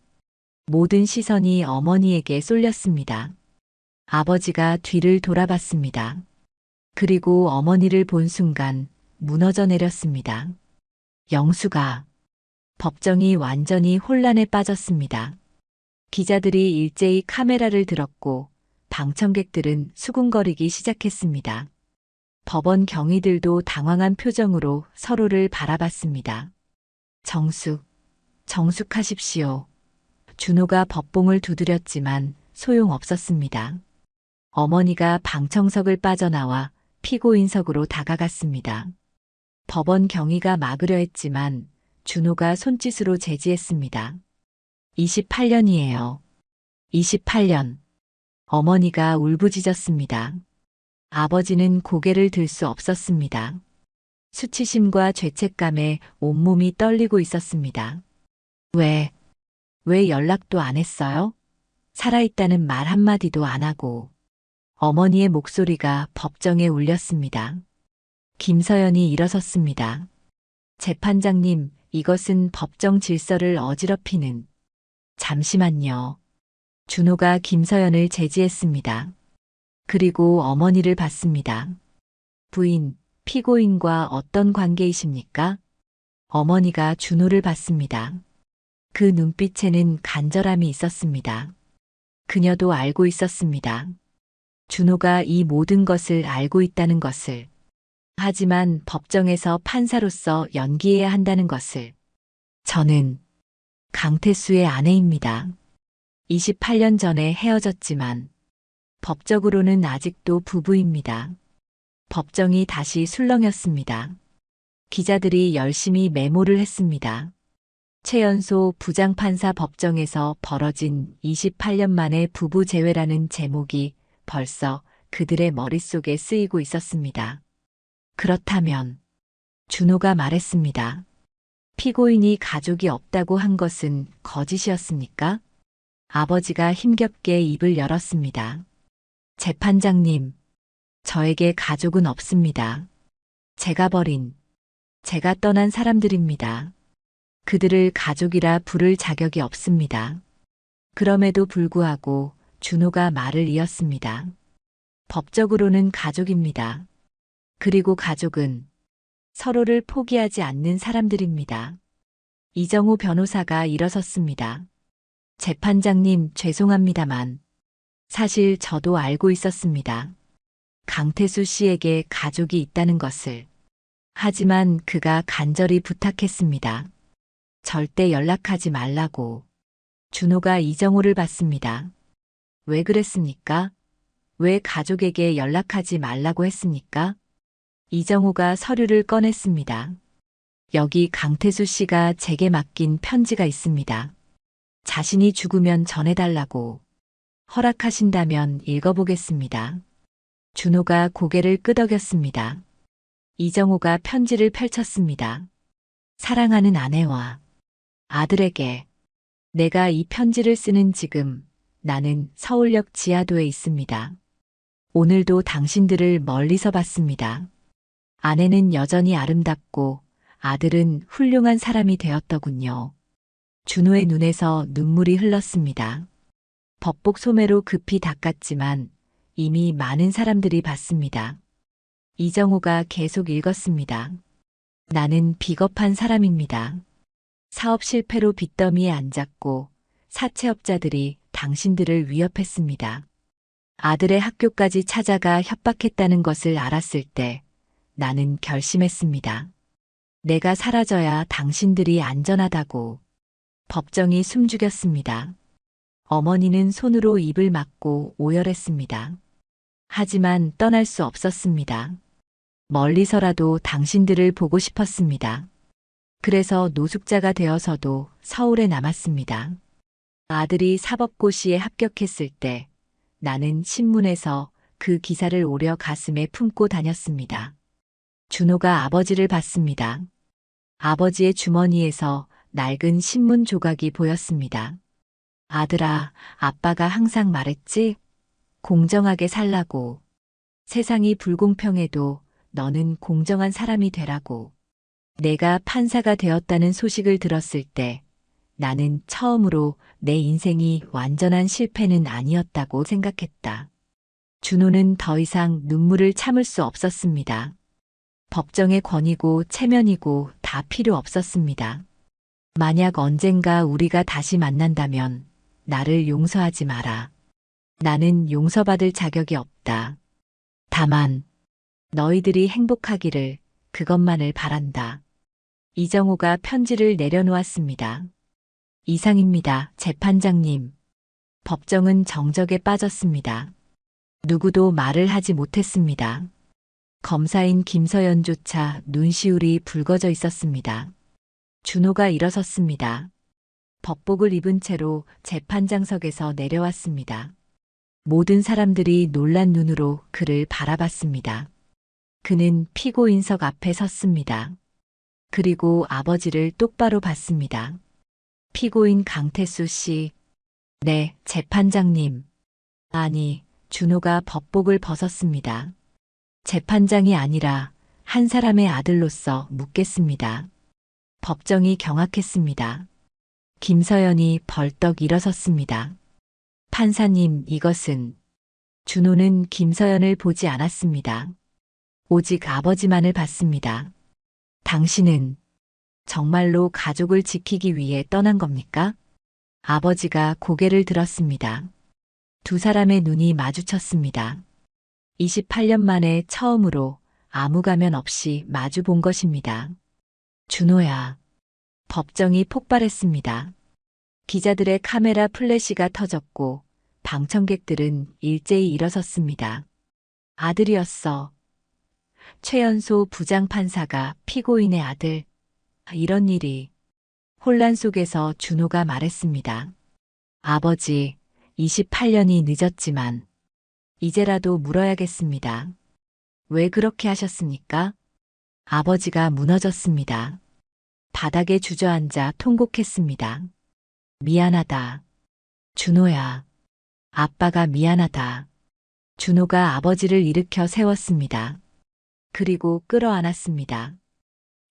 모든 시선이 어머니에게 쏠렸습니다. 아버지가 뒤를 돌아봤습니다. 그리고 어머니를 본 순간 무너져 내렸습니다. 영수가. 법정이 완전히 혼란에 빠졌습니다. 기자들이 일제히 카메라를 들었고 방청객들은 수군거리기 시작했습니다. 법원 경위들도 당황한 표정으로 서로를 바라봤습니다. 정숙하십시오. 준호가 법봉을 두드렸지만 소용없었습니다. 어머니가 방청석을 빠져나와 피고인석으로 다가갔습니다. 법원 경위가 막으려 했지만 준호가 손짓으로 제지했습니다. 28년이에요. 28년. 어머니가 울부짖었습니다. 아버지는 고개를 들 수 없었습니다. 수치심과 죄책감에 온몸이 떨리고 있었습니다. 왜 연락도 안 했어요? 살아있다는 말 한마디도 안 하고. 어머니의 목소리가 법정에 울렸습니다. 김서연이 일어섰습니다. 재판장님, 이것은 법정 질서를 어지럽히는. 잠시만요. 준호가 김서연을 제지했습니다. 그리고 어머니를 봤습니다. 부인, 피고인과 어떤 관계이십니까? 어머니가 준호를 봤습니다. 그 눈빛에는 간절함이 있었습니다. 그녀도 알고 있었습니다. 준호가 이 모든 것을 알고 있다는 것을. 하지만 법정에서 판사로서 연기해야 한다는 것을. 저는 강태수의 아내입니다. 28년 전에 헤어졌지만 법적으로는 아직도 부부입니다. 법정이 다시 술렁였습니다. 기자들이 열심히 메모를 했습니다. 최연소 부장판사 법정에서 벌어진 28년 만의 부부 재회라는 제목이 벌써 그들의 머릿속에 쓰이고 있었습니다. 그렇다면 준호가 말했습니다. 피고인이 가족이 없다고 한 것은 거짓이었습니까? 아버지가 힘겹게 입을 열었습니다. 재판장님, 저에게 가족은 없습니다. 제가 떠난 사람들입니다. 그들을 가족이라 부를 자격이 없습니다. 그럼에도 불구하고 준호가 말을 이었습니다. 법적으로는 가족입니다. 그리고 가족은 서로를 포기하지 않는 사람들입니다. 이정호 변호사가 일어섰습니다. 재판장님, 죄송합니다만 사실 저도 알고 있었습니다. 강태수 씨에게 가족이 있다는 것을. 하지만 그가 간절히 부탁했습니다. 절대 연락하지 말라고. 준호가 이정호를 봤습니다. 왜 그랬습니까? 왜 가족에게 연락하지 말라고 했습니까? 이정호가 서류를 꺼냈습니다. 여기 강태수 씨가 제게 맡긴 편지가 있습니다. 자신이 죽으면 전해달라고. 허락하신다면 읽어보겠습니다. 준호가 고개를 끄덕였습니다. 이정호가 편지를 펼쳤습니다. 사랑하는 아내와 아들에게 내가 이 편지를 쓰는 지금 나는 서울역 지하도에 있습니다. 오늘도 당신들을 멀리서 봤습니다. 아내는 여전히 아름답고 아들은 훌륭한 사람이 되었더군요. 준호의 눈에서 눈물이 흘렀습니다. 법복 소매로 급히 닦았지만 이미 많은 사람들이 봤습니다. 이정호가 계속 읽었습니다. 나는 비겁한 사람입니다. 사업 실패로 빚더미에 앉았고 사채업자들이 당신들을 위협했습니다. 아들의 학교까지 찾아가 협박했다는 것을 알았을 때 나는 결심했습니다. 내가 사라져야 당신들이 안전하다고. 법정이 숨죽였습니다. 어머니는 손으로 입을 막고 오열했습니다. 하지만 떠날 수 없었습니다. 멀리서라도 당신들을 보고 싶었습니다. 그래서 노숙자가 되어서도 서울에 남았습니다. 아들이 사법고시에 합격했을 때 나는 신문에서 그 기사를 오려 가슴에 품고 다녔습니다. 준호가 아버지를 봤습니다. 아버지의 주머니에서 낡은 신문 조각이 보였습니다. 아들아, 아빠가 항상 말했지? 공정하게 살라고. 세상이 불공평해도 너는 공정한 사람이 되라고. 내가 판사가 되었다는 소식을 들었을 때 나는 처음으로 내 인생이 완전한 실패는 아니었다고 생각했다. 준호는 더 이상 눈물을 참을 수 없었습니다. 법정의 권위고 체면이고 다 필요 없었습니다. 만약 언젠가 우리가 다시 만난다면 나를 용서하지 마라. 나는 용서받을 자격이 없다. 다만 너희들이 행복하기를 그것만을 바란다. 이정호가 편지를 내려놓았습니다. 이상입니다, 재판장님. 법정은 정적에 빠졌습니다. 누구도 말을 하지 못했습니다. 검사인 김서연조차 눈시울이 붉어져 있었습니다. 준호가 일어섰습니다. 법복을 입은 채로 재판장석에서 내려왔습니다. 모든 사람들이 놀란 눈으로 그를 바라봤습니다. 그는 피고인석 앞에 섰습니다. 그리고 아버지를 똑바로 봤습니다. 피고인 강태수 씨. 네, 재판장님. 아니, 준호가 법복을 벗었습니다. 재판장이 아니라 한 사람의 아들로서 묻겠습니다. 법정이 경악했습니다. 김서연이 벌떡 일어섰습니다. 판사님, 이것은. 준호는 김서연을 보지 않았습니다. 오직 아버지만을 봤습니다. 당신은 정말로 가족을 지키기 위해 떠난 겁니까? 아버지가 고개를 들었습니다. 두 사람의 눈이 마주쳤습니다. 28년 만에 처음으로 아무 가면 없이 마주 본 것입니다. 준호야. 법정이 폭발했습니다. 기자들의 카메라 플래시가 터졌고 방청객들은 일제히 일어섰습니다. 아들이었어. 최연소 부장판사가 피고인의 아들. 이런 일이. 혼란 속에서 준호가 말했습니다. 아버지, 28년이 늦었지만 이제라도 물어야겠습니다. 왜 그렇게 하셨습니까? 아버지가 무너졌습니다. 바닥에 주저앉아 통곡했습니다. 미안하다. 준호야. 아빠가 미안하다. 준호가 아버지를 일으켜 세웠습니다. 그리고 끌어안았습니다.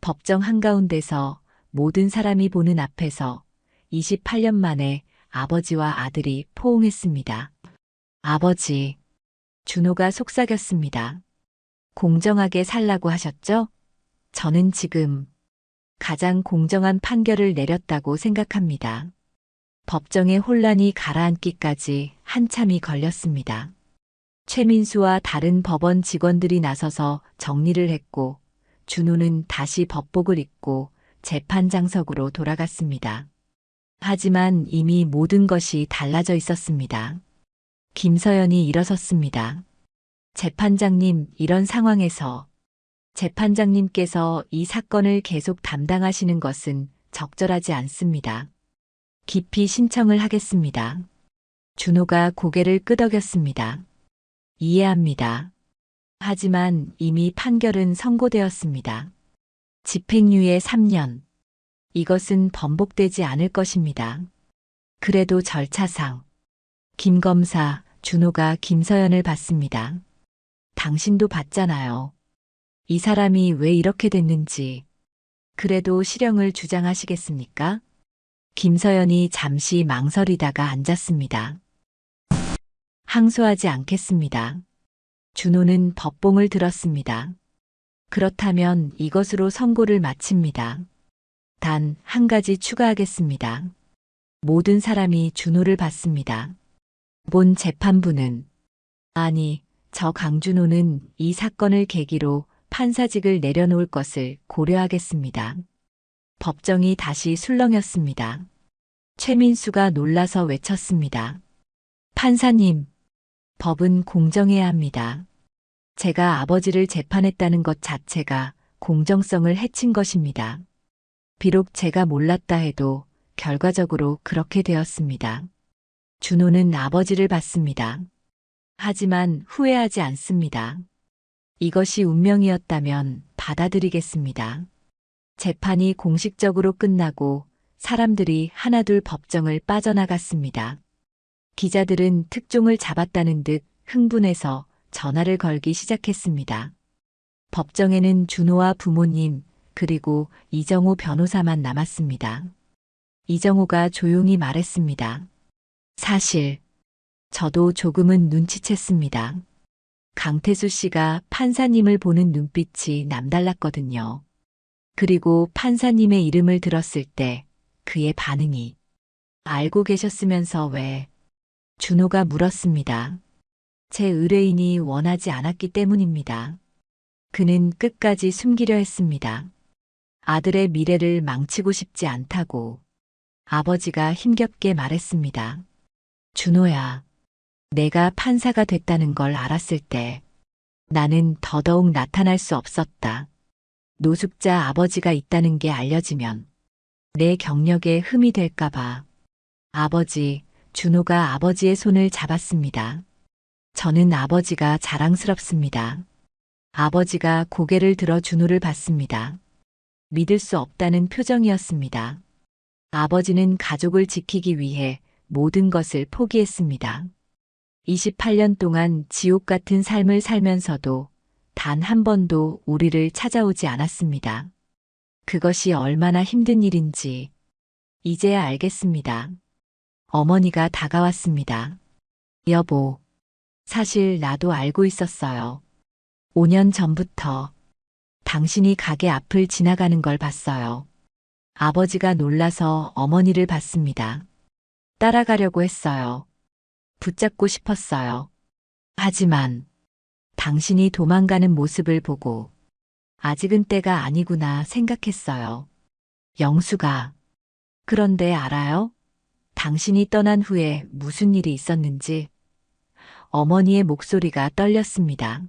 법정 한가운데서 모든 사람이 보는 앞에서 28년 만에 아버지와 아들이 포옹했습니다. 아버지. 준호가 속삭였습니다. 공정하게 살라고 하셨죠? 저는 지금 가장 공정한 판결을 내렸다고 생각합니다. 법정의 혼란이 가라앉기까지 한참이 걸렸습니다. 최민수와 다른 법원 직원들이 나서서 정리를 했고 준호는 다시 법복을 입고 재판장석으로 돌아갔습니다. 하지만 이미 모든 것이 달라져 있었습니다. 김서연이 일어섰습니다. 재판장님, 이런 상황에서 재판장님께서 이 사건을 계속 담당하시는 것은 적절하지 않습니다. 기피 신청을 하겠습니다. 준호가 고개를 끄덕였습니다. 이해합니다. 하지만 이미 판결은 선고되었습니다. 집행유예 3년. 이것은 번복되지 않을 것입니다. 그래도 절차상. 김 검사, 준호가 김서연을 봤습니다. 당신도 봤잖아요. 이 사람이 왜 이렇게 됐는지. 그래도 실형을 주장하시겠습니까? 김서연이 잠시 망설이다가 앉았습니다. 항소하지 않겠습니다. 준호는 법봉을 들었습니다. 그렇다면 이것으로 선고를 마칩니다. 단 한 가지 추가하겠습니다. 모든 사람이 준호를 봤습니다. 본 재판부는 아니, 저 강준호는 이 사건을 계기로 판사직을 내려놓을 것을 고려하겠습니다. 법정이 다시 술렁였습니다. 최민수가 놀라서 외쳤습니다. 판사님, 법은 공정해야 합니다. 제가 아버지를 재판했다는 것 자체가 공정성을 해친 것입니다. 비록 제가 몰랐다 해도 결과적으로 그렇게 되었습니다. 준호는 아버지를 봤습니다. 하지만 후회하지 않습니다. 이것이 운명이었다면 받아들이겠습니다. 재판이 공식적으로 끝나고 사람들이 하나둘 법정을 빠져나갔습니다. 기자들은 특종을 잡았다는 듯 흥분해서 전화를 걸기 시작했습니다. 법정에는 준호와 부모님 그리고 이정호 변호사만 남았습니다. 이정호가 조용히 말했습니다. 사실 저도 조금은 눈치챘습니다. 강태수 씨가 판사님을 보는 눈빛이 남달랐거든요. 그리고 판사님의 이름을 들었을 때 그의 반응이 알고 계셨으면서 왜? 준호가 물었습니다. 제 의뢰인이 원하지 않았기 때문입니다. 그는 끝까지 숨기려 했습니다. 아들의 미래를 망치고 싶지 않다고 아버지가 힘겹게 말했습니다. 준호야, 내가 판사가 됐다는 걸 알았을 때 나는 더더욱 나타날 수 없었다. 노숙자 아버지가 있다는 게 알려지면 내 경력에 흠이 될까봐. 아버지, 준호가 아버지의 손을 잡았습니다. 저는 아버지가 자랑스럽습니다. 아버지가 고개를 들어 준호를 봤습니다. 믿을 수 없다는 표정이었습니다. 아버지는 가족을 지키기 위해 모든 것을 포기했습니다. 28년 동안 지옥 같은 삶을 살면서도 단 한 번도 우리를 찾아오지 않았습니다. 그것이 얼마나 힘든 일인지 이제야 알겠습니다. 어머니가 다가왔습니다. 여보, 사실 나도 알고 있었어요. 5년 전부터 당신이 가게 앞을 지나가는 걸 봤어요. 아버지가 놀라서 어머니를 봤습니다. 따라가려고 했어요. 붙잡고 싶었어요. 하지만 당신이 도망가는 모습을 보고 아직은 때가 아니구나 생각했어요. 영수가. 그런데 알아요? 당신이 떠난 후에 무슨 일이 있었는지. 어머니의 목소리가 떨렸습니다.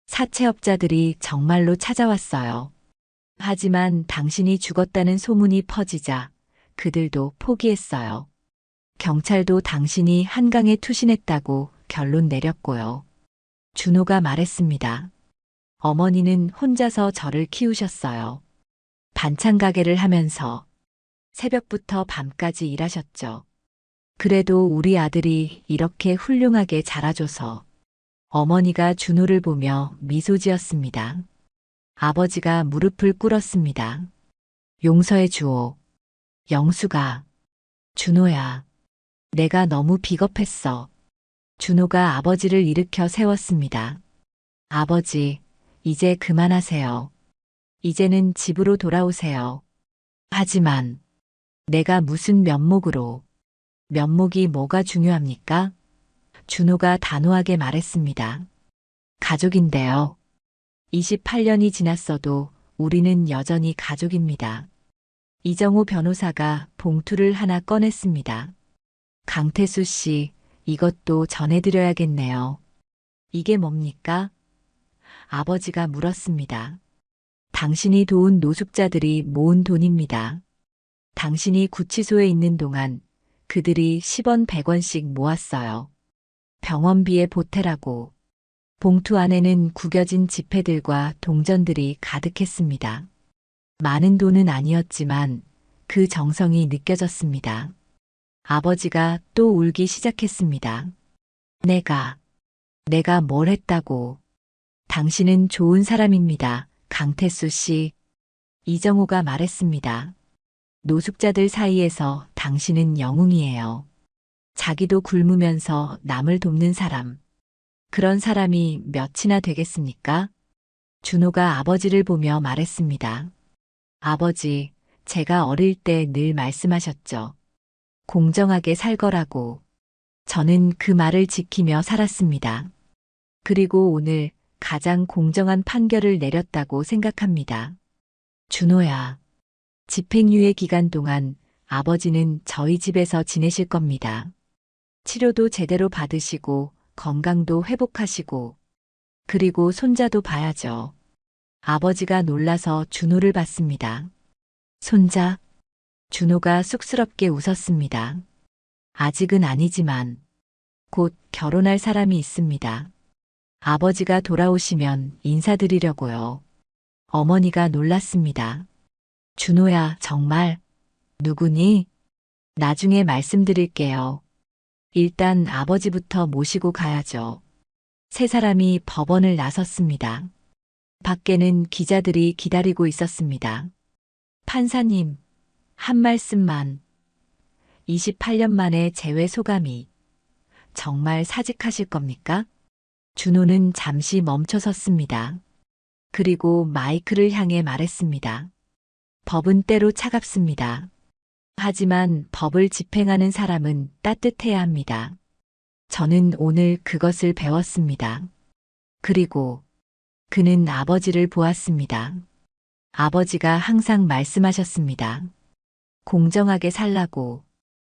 사채업자들이 정말로 찾아왔어요. 하지만 당신이 죽었다는 소문이 퍼지자 그들도 포기했어요. 경찰도 당신이 한강에 투신했다고 결론 내렸고요. 준호가 말했습니다. 어머니는 혼자서 저를 키우셨어요. 반찬 가게를 하면서 새벽부터 밤까지 일하셨죠. 그래도 우리 아들이 이렇게 훌륭하게 자라줘서 어머니가 준호를 보며 미소 지었습니다. 아버지가 무릎을 꿇었습니다. 용서해 주오. 영수가. 준호야. 내가 너무 비겁했어. 준호가 아버지를 일으켜 세웠습니다. 아버지, 이제 그만하세요. 이제는 집으로 돌아오세요. 하지만 내가 무슨 면목으로, 면목이 뭐가 중요합니까? 준호가 단호하게 말했습니다. 가족인데요. 28년이 지났어도 우리는 여전히 가족입니다. 이정호 변호사가 봉투를 하나 꺼냈습니다. 강태수 씨, 이것도 전해드려야겠네요. 이게 뭡니까? 아버지가 물었습니다. 당신이 도운 노숙자들이 모은 돈입니다. 당신이 구치소에 있는 동안 그들이 10원, 100원씩 모았어요. 병원비에 보태라고. 봉투 안에는 구겨진 지폐들과 동전들이 가득했습니다. 많은 돈은 아니었지만 그 정성이 느껴졌습니다. 아버지가 또 울기 시작했습니다. 내가 뭘 했다고. 당신은 좋은 사람입니다. 강태수 씨. 이정호가 말했습니다. 노숙자들 사이에서 당신은 영웅이에요. 자기도 굶으면서 남을 돕는 사람. 그런 사람이 몇이나 되겠습니까? 준호가 아버지를 보며 말했습니다. 아버지, 제가 어릴 때 늘 말씀하셨죠. 공정하게 살 거라고. 저는 그 말을 지키며 살았습니다. 그리고 오늘 가장 공정한 판결을 내렸다고 생각합니다. 준호야, 집행유예 기간 동안 아버지는 저희 집에서 지내실 겁니다. 치료도 제대로 받으시고 건강도 회복하시고 그리고 손자도 봐야죠. 아버지가 놀라서 준호를 봤습니다. 손자? 준호가 쑥스럽게 웃었습니다. 아직은 아니지만 곧 결혼할 사람이 있습니다. 아버지가 돌아오시면 인사드리려고요. 어머니가 놀랐습니다. 준호야, 정말? 누구니? 나중에 말씀드릴게요. 일단 아버지부터 모시고 가야죠. 세 사람이 법원을 나섰습니다. 밖에는 기자들이 기다리고 있었습니다. 판사님, 한 말씀만. 28년 만에 재회 소감이. 정말 사직하실 겁니까? 준호는 잠시 멈춰 섰습니다. 그리고 마이크를 향해 말했습니다. 법은 때로 차갑습니다. 하지만 법을 집행하는 사람은 따뜻해야 합니다. 저는 오늘 그것을 배웠습니다. 그리고 그는 아버지를 보았습니다. 아버지가 항상 말씀하셨습니다. 공정하게 살라고.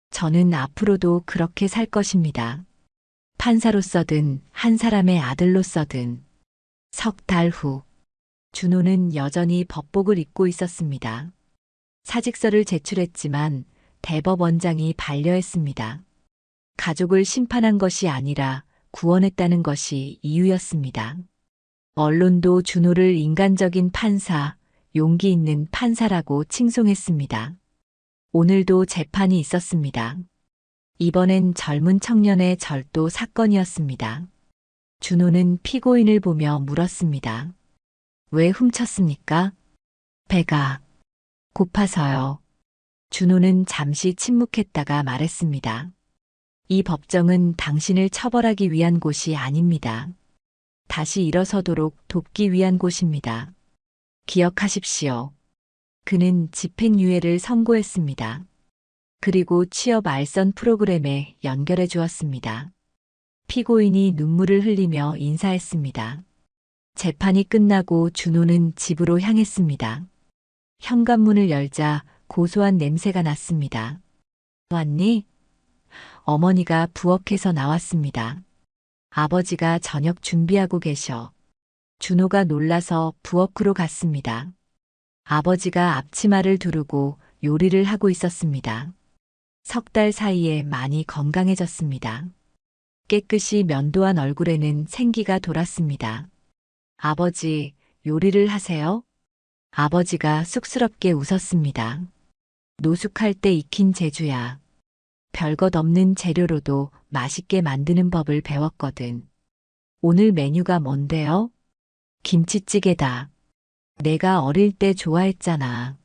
저는 앞으로도 그렇게 살 것입니다. 판사로서든 한 사람의 아들로서든. 석 달 후, 준호는 여전히 법복을 입고 있었습니다. 사직서를 제출했지만 대법원장이 반려했습니다. 가족을 심판한 것이 아니라 구원했다는 것이 이유였습니다. 언론도 준호를 인간적인 판사, 용기 있는 판사라고 칭송했습니다. 오늘도 재판이 있었습니다. 이번엔 젊은 청년의 절도 사건이었습니다. 준호는 피고인을 보며 물었습니다. 왜 훔쳤습니까? 배가 고파서요. 준호는 잠시 침묵했다가 말했습니다. 이 법정은 당신을 처벌하기 위한 곳이 아닙니다. 다시 일어서도록 돕기 위한 곳입니다. 기억하십시오. 그는 집행유예를 선고했습니다. 그리고 취업 알선 프로그램에 연결해 주었습니다. 피고인이 눈물을 흘리며 인사했습니다. 재판이 끝나고 준호는 집으로 향했습니다. 현관문을 열자 고소한 냄새가 났습니다. 왔니? 어머니가 부엌에서 나왔습니다. 아버지가 저녁 준비하고 계셔. 준호가 놀라서 부엌으로 갔습니다. 아버지가 앞치마를 두르고 요리를 하고 있었습니다. 석 달 사이에 많이 건강해졌습니다. 깨끗이 면도한 얼굴에는 생기가 돌았습니다. 아버지, 요리를 하세요? 아버지가 쑥스럽게 웃었습니다. 노숙할 때 익힌 재주야. 별것 없는 재료로도 맛있게 만드는 법을 배웠거든. 오늘 메뉴가 뭔데요? 김치찌개다. 내가 어릴 때 좋아했잖아.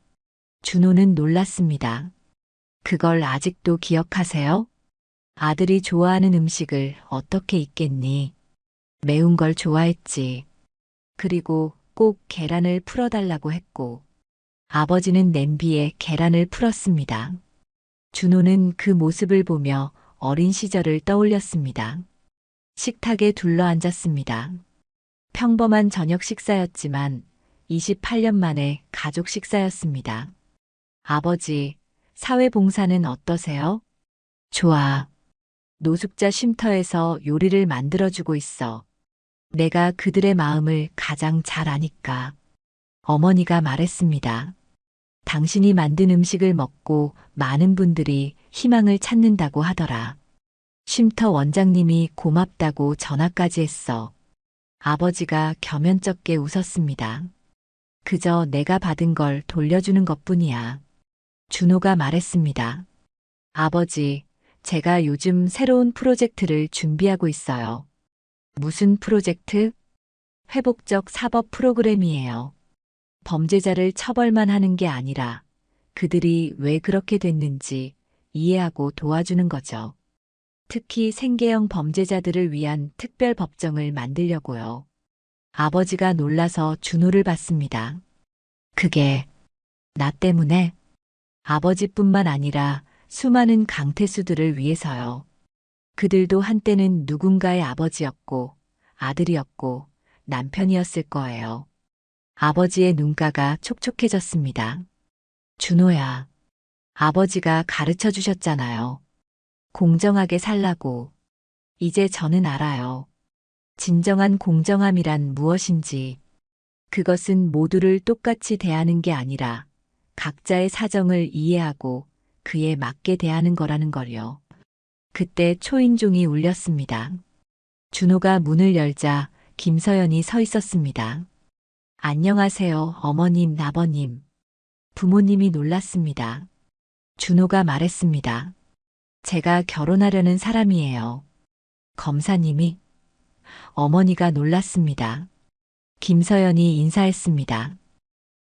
준호는 놀랐습니다. 그걸 아직도 기억하세요? 아들이 좋아하는 음식을 어떻게 잊겠니? 매운 걸 좋아했지. 그리고 꼭 계란을 풀어달라고 했고, 아버지는 냄비에 계란을 풀었습니다. 준호는 그 모습을 보며 어린 시절을 떠올렸습니다. 식탁에 둘러앉았습니다. 평범한 저녁 식사였지만 28년 만에 가족 식사였습니다. 아버지, 사회봉사는 어떠세요? 좋아. 노숙자 쉼터에서 요리를 만들어주고 있어. 내가 그들의 마음을 가장 잘 아니까. 어머니가 말했습니다. 당신이 만든 음식을 먹고 많은 분들이 희망을 찾는다고 하더라. 쉼터 원장님이 고맙다고 전화까지 했어. 아버지가 겸연쩍게 웃었습니다. 그저 내가 받은 걸 돌려주는 것뿐이야. 준호가 말했습니다. 아버지, 제가 요즘 새로운 프로젝트를 준비하고 있어요. 무슨 프로젝트? 회복적 사법 프로그램이에요. 범죄자를 처벌만 하는 게 아니라 그들이 왜 그렇게 됐는지 이해하고 도와주는 거죠. 특히 생계형 범죄자들을 위한 특별 법정을 만들려고요. 아버지가 놀라서 준호를 봤습니다. 그게 나 때문에 아버지뿐만 아니라 수많은 강태수들을 위해서요. 그들도 한때는 누군가의 아버지였고 아들이었고 남편이었을 거예요. 아버지의 눈가가 촉촉해졌습니다. 준호야, 아버지가 가르쳐 주셨잖아요. 공정하게 살라고. 이제 저는 알아요. 진정한 공정함이란 무엇인지. 그것은 모두를 똑같이 대하는 게 아니라 각자의 사정을 이해하고 그에 맞게 대하는 거라는 걸요. 그때 초인종이 울렸습니다. 준호가 문을 열자 김서연이 서 있었습니다. 안녕하세요, 어머님, 아버님. 부모님이 놀랐습니다. 준호가 말했습니다. 제가 결혼하려는 사람이에요. 검사님이? 어머니가 놀랐습니다. 김서연이 인사했습니다.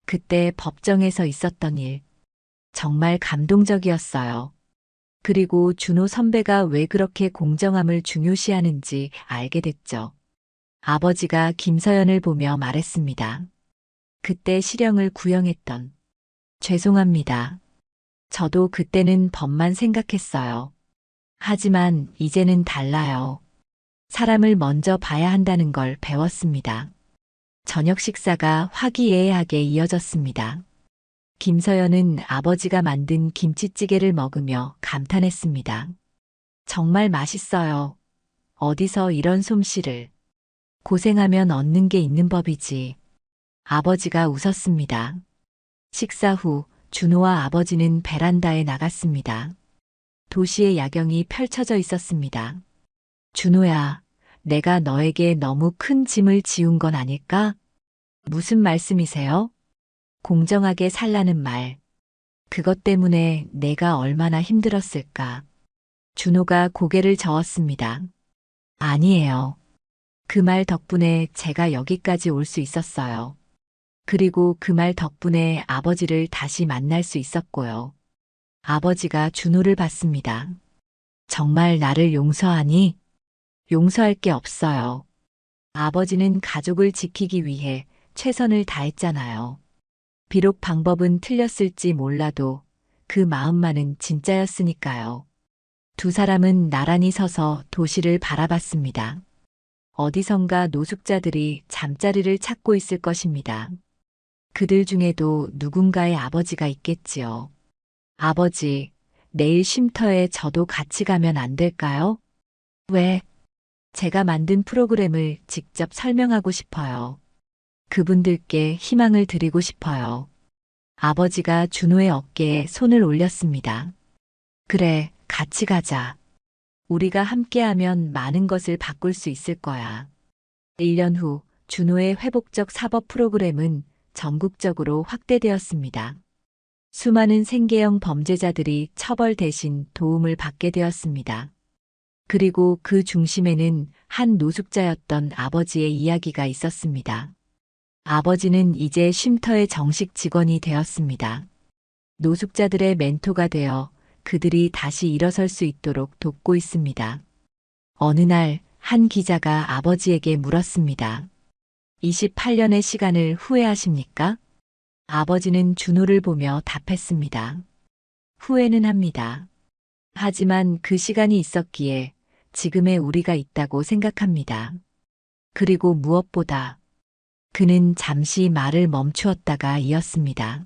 그때 법정에서 있었던 일, 정말 감동적이었어요. 그리고 준호 선배가 왜 그렇게 공정함을 중요시하는지 알게 됐죠. 아버지가 김서연을 보며 말했습니다. 그때 실형을 구형했던. 죄송합니다. 저도 그때는 법만 생각했어요. 하지만 이제는 달라요. 사람을 먼저 봐야 한다는 걸 배웠습니다. 저녁 식사가 화기애애하게 이어졌습니다. 김서연은 아버지가 만든 김치찌개를 먹으며 감탄했습니다. 정말 맛있어요. 어디서 이런 솜씨를. 고생하면 얻는 게 있는 법이지. 아버지가 웃었습니다. 식사 후 준호와 아버지는 베란다에 나갔습니다. 도시의 야경이 펼쳐져 있었습니다. 준호야, 내가 너에게 너무 큰 짐을 지운 건 아닐까? 무슨 말씀이세요? 공정하게 살라는 말. 그것 때문에 내가 얼마나 힘들었을까. 준호가 고개를 저었습니다. 아니에요. 그 말 덕분에 제가 여기까지 올 수 있었어요. 그리고 그 말 덕분에 아버지를 다시 만날 수 있었고요. 아버지가 준호를 봤습니다. 정말 나를 용서하니? 용서할 게 없어요. 아버지는 가족을 지키기 위해 최선을 다했잖아요. 비록 방법은 틀렸을지 몰라도 그 마음만은 진짜였으니까요. 두 사람은 나란히 서서 도시를 바라봤습니다. 어디선가 노숙자들이 잠자리를 찾고 있을 것입니다. 그들 중에도 누군가의 아버지가 있겠지요. 아버지, 내일 쉼터에 저도 같이 가면 안 될까요? 왜? 제가 만든 프로그램을 직접 설명하고 싶어요. 그분들께 희망을 드리고 싶어요. 아버지가 준호의 어깨에 손을 올렸습니다. 그래, 같이 가자. 우리가 함께하면 많은 것을 바꿀 수 있을 거야. 1년 후 준호의 회복적 사법 프로그램은 전국적으로 확대되었습니다. 수많은 생계형 범죄자들이 처벌 대신 도움을 받게 되었습니다. 그리고 그 중심에는 한 노숙자였던 아버지의 이야기가 있었습니다. 아버지는 이제 쉼터의 정식 직원이 되었습니다. 노숙자들의 멘토가 되어 그들이 다시 일어설 수 있도록 돕고 있습니다. 어느 날 한 기자가 아버지에게 물었습니다. 28년의 시간을 후회하십니까? 아버지는 준호를 보며 답했습니다. 후회는 합니다. 하지만 그 시간이 있었기에 지금의 우리가 있다고 생각합니다. 그리고 무엇보다 그는 잠시 말을 멈추었다가 이었습니다.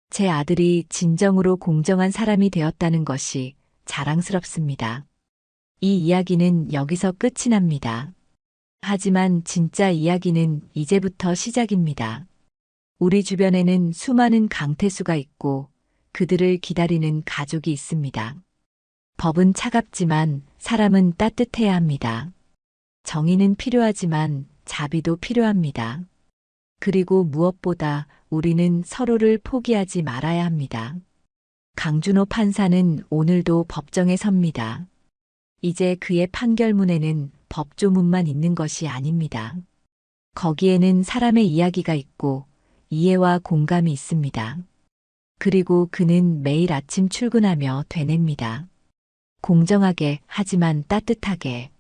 제 아들이 진정으로 공정한 사람이 되었다는 것이 자랑스럽습니다. 이 이야기는 여기서 끝이 납니다. 하지만 진짜 이야기는 이제부터 시작입니다. 우리 주변에는 수많은 강태수가 있고 그들을 기다리는 가족이 있습니다. 법은 차갑지만 사람은 따뜻해야 합니다. 정의는 필요하지만 자비도 필요합니다. 그리고 무엇보다 우리는 서로를 포기하지 말아야 합니다. 강준호 판사는 오늘도 법정에 섭니다. 이제 그의 판결문에는 법조문만 있는 것이 아닙니다. 거기에는 사람의 이야기가 있고 이해와 공감이 있습니다. 그리고 그는 매일 아침 출근하며 되냅니다. 공정하게 하지만 따뜻하게.